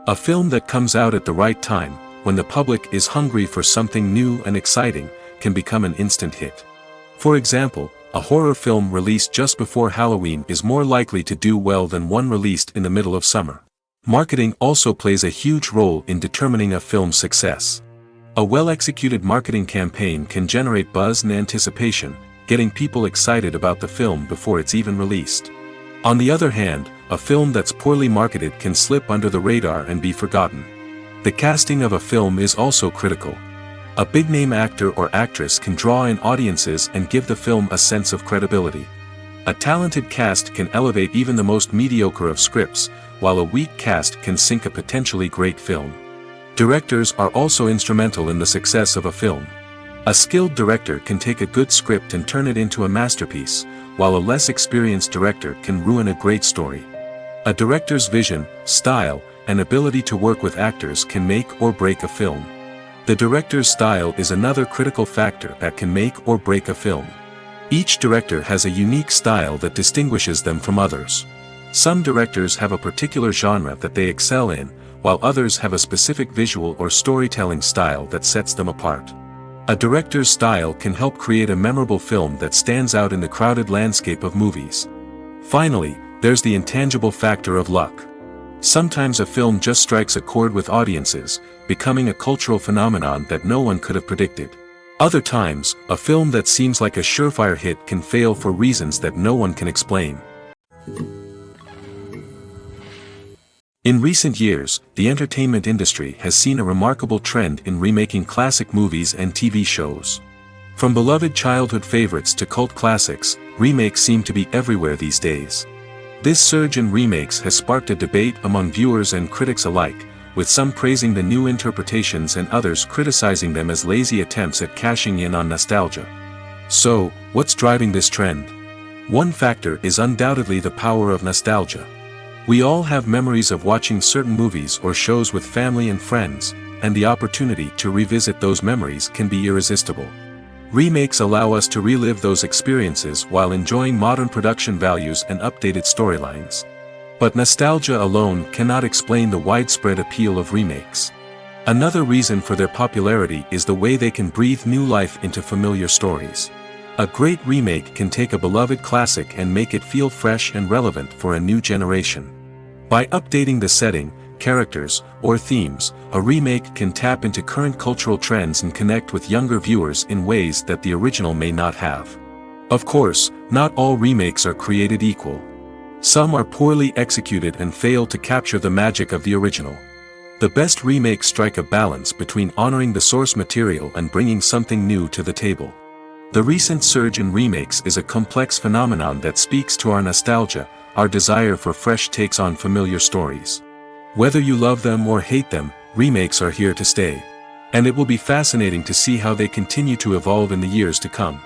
A film that comes out at the right time, when the public is hungry for something new and exciting, can become an instant hit. For example, a horror film released just before Halloween is more likely to do well than one released in the middle of summer. Marketing also plays a huge role in determining a film's success. A well-executed marketing campaign can generate buzz and anticipation, getting people excited about the film before it's even released. On the other hand, a film that's poorly marketed can slip under the radar and be forgotten. The casting of a film is also critical. A big-name actor or actress can draw in audiences and give the film a sense of credibility. A talented cast can elevate even the most mediocre of scripts, while a weak cast can sink a potentially great film. Directors are also instrumental in the success of a film. A skilled director can take a good script and turn it into a masterpiece, while a less experienced director can ruin a great story. A director's vision, style, and ability to work with actors can make or break a film. The director's style is another critical factor that can make or break a film. Each director has a unique style that distinguishes them from others. Some directors have a particular genre that they excel in, while others have a specific visual or storytelling style that sets them apart. A director's style can help create a memorable film that stands out in the crowded landscape of movies. Finally, there's the intangible factor of luck. Sometimes a film just strikes a chord with audiences, becoming a cultural phenomenon that no one could have predicted. Other times, a film that seems like a surefire hit can fail for reasons that no one can explain. In recent years, the entertainment industry has seen a remarkable trend in remaking classic movies and TV shows. From beloved childhood favorites to cult classics, remakes seem to be everywhere these days. This surge in remakes has sparked a debate among viewers and critics alike, with some praising the new interpretations and others criticizing them as lazy attempts at cashing in on nostalgia. So, what's driving this trend? One factor is undoubtedly the power of nostalgia. We all have memories of watching certain movies or shows with family and friends, and the opportunity to revisit those memories can be irresistible. Remakes allow us to relive those experiences while enjoying modern production values and updated storylines. But nostalgia alone cannot explain the widespread appeal of remakes. Another reason for their popularity is the way they can breathe new life into familiar stories. A great remake can take a beloved classic and make it feel fresh and relevant for a new generation. By updating the setting, characters, or themes, a remake can tap into current cultural trends and connect with younger viewers in ways that the original may not have. Of course, not all remakes are created equal. Some are poorly executed and fail to capture the magic of the original. The best remakes strike a balance between honoring the source material and bringing something new to the table. The recent surge in remakes is a complex phenomenon that speaks to our nostalgia, our desire for fresh takes on familiar stories. Whether you love them or hate them, remakes are here to stay. And it will be fascinating to see how they continue to evolve in the years to come.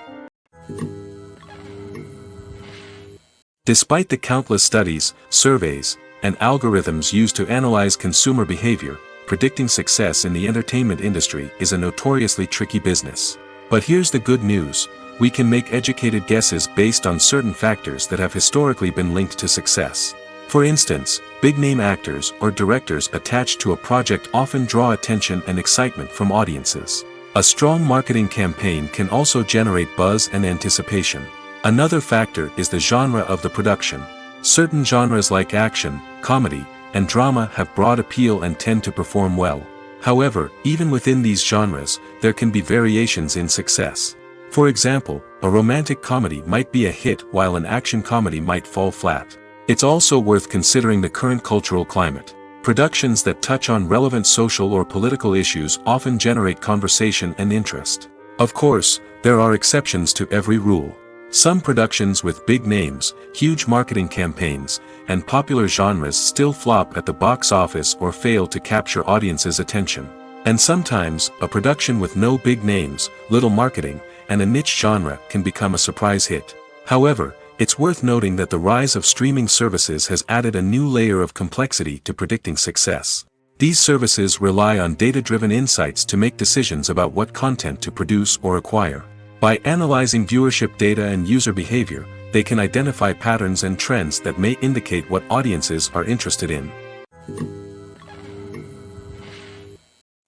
Despite the countless studies, surveys, and algorithms used to analyze consumer behavior, predicting success in the entertainment industry is a notoriously tricky business. But here's the good news: we can make educated guesses based on certain factors that have historically been linked to success. For instance, big-name actors or directors attached to a project often draw attention and excitement from audiences. A strong marketing campaign can also generate buzz and anticipation. Another factor is the genre of the production. Certain genres like action, comedy, and drama have broad appeal and tend to perform well. However, even within these genres, there can be variations in success. For example, a romantic comedy might be a hit while an action comedy might fall flat. It's also worth considering the current cultural climate. Productions that touch on relevant social or political issues often generate conversation and interest. Of course, there are exceptions to every rule. Some productions with big names, huge marketing campaigns, and popular genres still flop at the box office or fail to capture audiences' attention. And sometimes, a production with no big names, little marketing, and a niche genre can become a surprise hit. However, it's worth noting that the rise of streaming services has added a new layer of complexity to predicting success. These services rely on data-driven insights to make decisions about what content to produce or acquire. By analyzing viewership data and user behavior, they can identify patterns and trends that may indicate what audiences are interested in.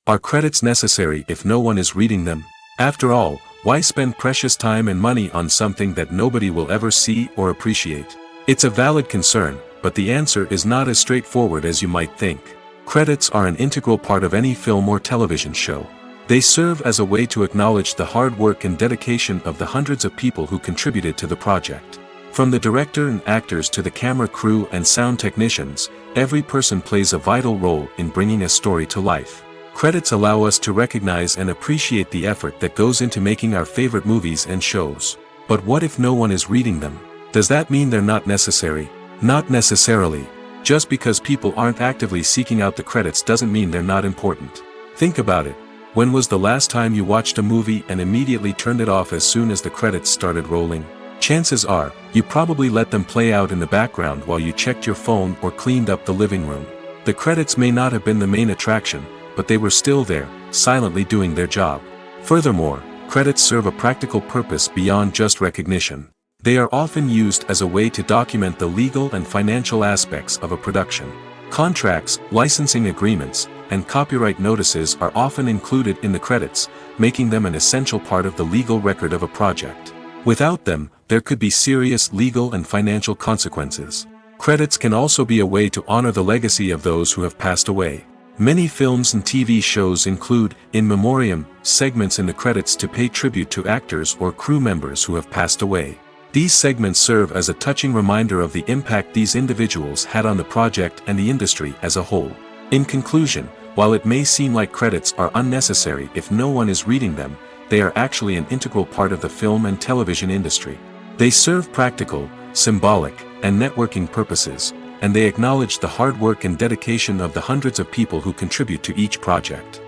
Are credits necessary if no one is reading them? After all, why spend precious time and money on something that nobody will ever see or appreciate? It's a valid concern, but the answer is not as straightforward as you might think. Credits are an integral part of any film or television show. They serve as a way to acknowledge the hard work and dedication of the hundreds of people who contributed to the project. From the director and actors to the camera crew and sound technicians, every person plays a vital role in bringing a story to life. Credits allow us to recognize and appreciate the effort that goes into making our favorite movies and shows. But what if no one is reading them? Does that mean they're not necessary? Not necessarily. Just because people aren't actively seeking out the credits doesn't mean they're not important. Think about it. When was the last time you watched a movie and immediately turned it off as soon as the credits started rolling? Chances are, you probably let them play out in the background while you checked your phone or cleaned up the living room. The credits may not have been the main attraction, but they were still there, silently doing their job. Furthermore, credits serve a practical purpose beyond just recognition. They are often used as a way to document the legal and financial aspects of a production. Contracts, licensing agreements, and copyright notices are often included in the credits, making them an essential part of the legal record of a project. Without them, there could be serious legal and financial consequences. Credits can also be a way to honor the legacy of those who have passed away. Many films and TV shows include, in memoriam, segments in the credits to pay tribute to actors or crew members who have passed away. These segments serve as a touching reminder of the impact these individuals had on the project and the industry as a whole. In conclusion, while it may seem like credits are unnecessary if no one is reading them, they are actually an integral part of the film and television industry. They serve practical, symbolic, and networking purposes, and they acknowledge the hard work and dedication of the hundreds of people who contribute to each project.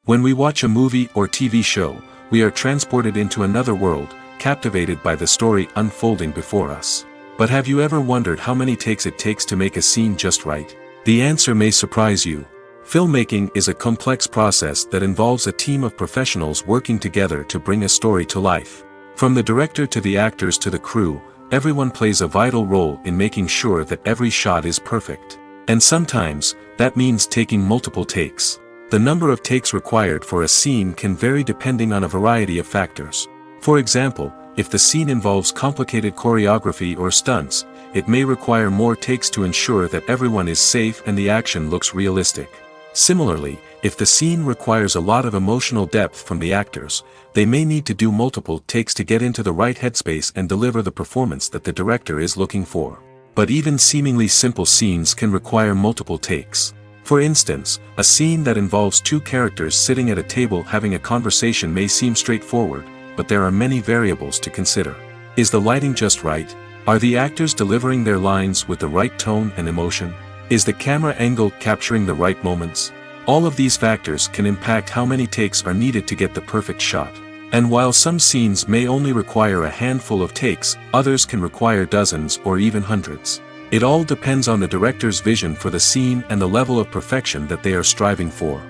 When we watch a movie or TV show, we are transported into another world, captivated by the story unfolding before us. But have you ever wondered how many takes it takes to make a scene just right? The answer may surprise you. Filmmaking is a complex process that involves a team of professionals working together to bring a story to life. From the director to the actors to the crew, everyone plays a vital role in making sure that every shot is perfect. And sometimes, that means taking multiple takes. The number of takes required for a scene can vary depending on a variety of factors. For example, if the scene involves complicated choreography or stunts, it may require more takes to ensure that everyone is safe and the action looks realistic. Similarly, if the scene requires a lot of emotional depth from the actors, they may need to do multiple takes to get into the right headspace and deliver the performance that the director is looking for. But even seemingly simple scenes can require multiple takes. For instance, a scene that involves two characters sitting at a table having a conversation may seem straightforward, but there are many variables to consider. Is the lighting just right? Are the actors delivering their lines with the right tone and emotion? Is the camera angle capturing the right moments? All of these factors can impact how many takes are needed to get the perfect shot. And while some scenes may only require a handful of takes, others can require dozens or even hundreds. It all depends on the director's vision for the scene and the level of perfection that they are striving for.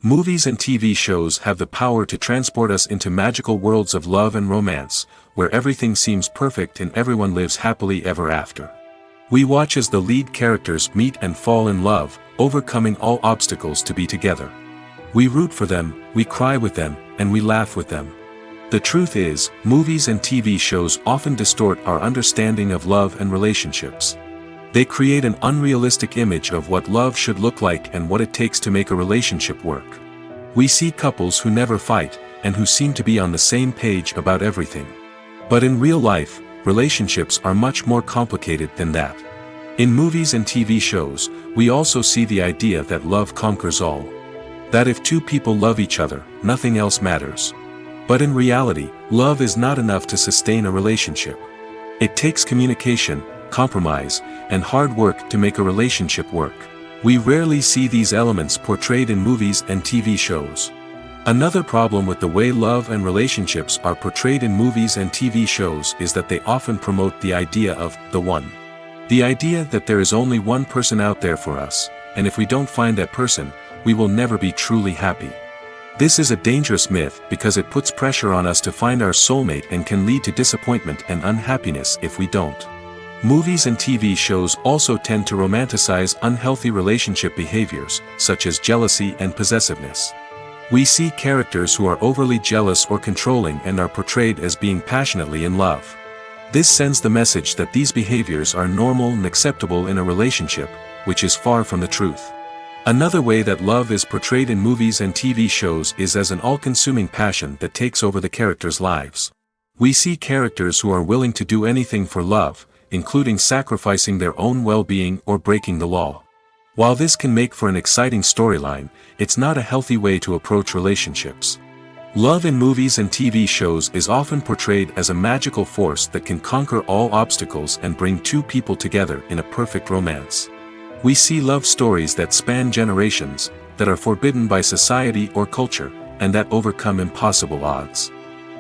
Movies and TV shows have the power to transport us into magical worlds of love and romance, where everything seems perfect and everyone lives happily ever after. We watch as the lead characters meet and fall in love, overcoming all obstacles to be together. We root for them, we cry with them, and we laugh with them. The truth is, movies and TV shows often distort our understanding of love and relationships. They create an unrealistic image of what love should look like and what it takes to make a relationship work. We see couples who never fight, and who seem to be on the same page about everything. But in real life, relationships are much more complicated than that. In movies and TV shows, we also see the idea that love conquers all. That if two people love each other, nothing else matters. But in reality, love is not enough to sustain a relationship. It takes communication, compromise, and hard work to make a relationship work. We rarely see these elements portrayed in movies and TV shows. Another problem with the way love and relationships are portrayed in movies and TV shows is that they often promote the idea of the one. The idea that there is only one person out there for us, and if we don't find that person, we will never be truly happy. This is a dangerous myth because it puts pressure on us to find our soulmate and can lead to disappointment and unhappiness if we don't. Movies and TV shows also tend to romanticize unhealthy relationship behaviors, such as jealousy and possessiveness. We see characters who are overly jealous or controlling and are portrayed as being passionately in love. This sends the message that these behaviors are normal and acceptable in a relationship, which is far from the truth. Another way that love is portrayed in movies and TV shows is as an all-consuming passion that takes over the characters' lives. We see characters who are willing to do anything for love, including sacrificing their own well-being or breaking the law. While this can make for an exciting storyline, it's not a healthy way to approach relationships. Love in movies and TV shows is often portrayed as a magical force that can conquer all obstacles and bring two people together in a perfect romance. We see love stories that span generations, that are forbidden by society or culture, and that overcome impossible odds.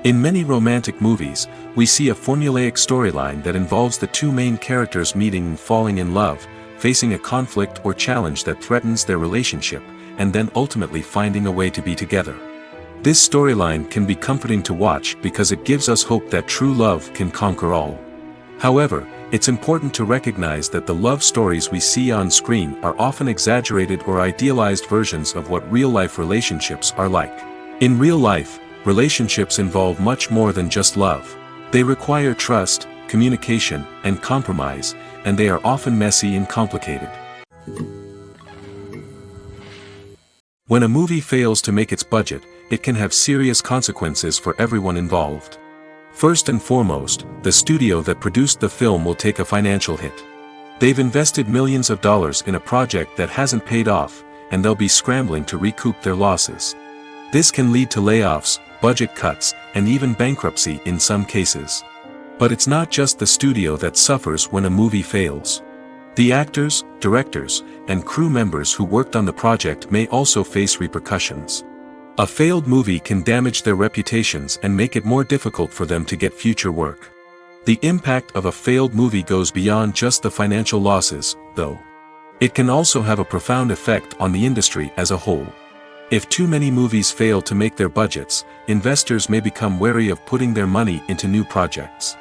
In many romantic movies, we see a formulaic storyline that involves the two main characters meeting and falling in love, facing a conflict or challenge that threatens their relationship, and then ultimately finding a way to be together. This storyline can be comforting to watch because it gives us hope that true love can conquer all. However, it's important to recognize that the love stories we see on screen are often exaggerated or idealized versions of what real-life relationships are like. In real life, relationships involve much more than just love. They require trust, communication, and compromise, and they are often messy and complicated. When a movie fails to make its budget, it can have serious consequences for everyone involved. First and foremost, the studio that produced the film will take a financial hit. They've invested millions of dollars in a project that hasn't paid off, and they'll be scrambling to recoup their losses. This can lead to layoffs, budget cuts, and even bankruptcy in some cases. But it's not just the studio that suffers when a movie fails. The actors, directors, and crew members who worked on the project may also face repercussions. A failed movie can damage their reputations and make it more difficult for them to get future work. The impact of a failed movie goes beyond just the financial losses, though. It can also have a profound effect on the industry as a whole. If too many movies fail to make their budgets, investors may become wary of putting their money into new projects.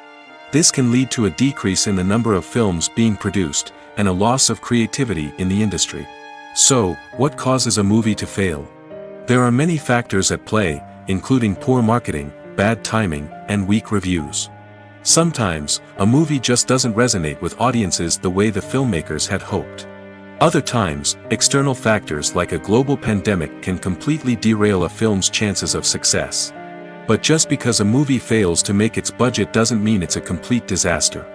This can lead to a decrease in the number of films being produced, and a loss of creativity in the industry. So, what causes a movie to fail? There are many factors at play, including poor marketing, bad timing, and weak reviews. Sometimes, a movie just doesn't resonate with audiences the way the filmmakers had hoped. Other times, external factors like a global pandemic can completely derail a film's chances of success. But just because a movie fails to make its budget doesn't mean it's a complete disaster.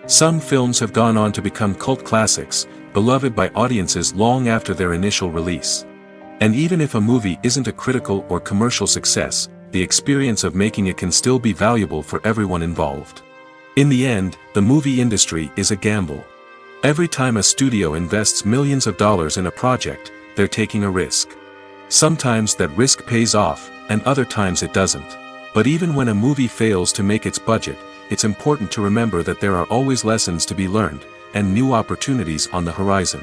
Some films have gone on to become cult classics, beloved by audiences long after their initial release. And even if a movie isn't a critical or commercial success, the experience of making it can still be valuable for everyone involved. In the end, the movie industry is a gamble. Every time a studio invests millions of dollars in a project, they're taking a risk. Sometimes that risk pays off, and other times it doesn't. But even when a movie fails to make its budget, it's important to remember that there are always lessons to be learned, and new opportunities on the horizon.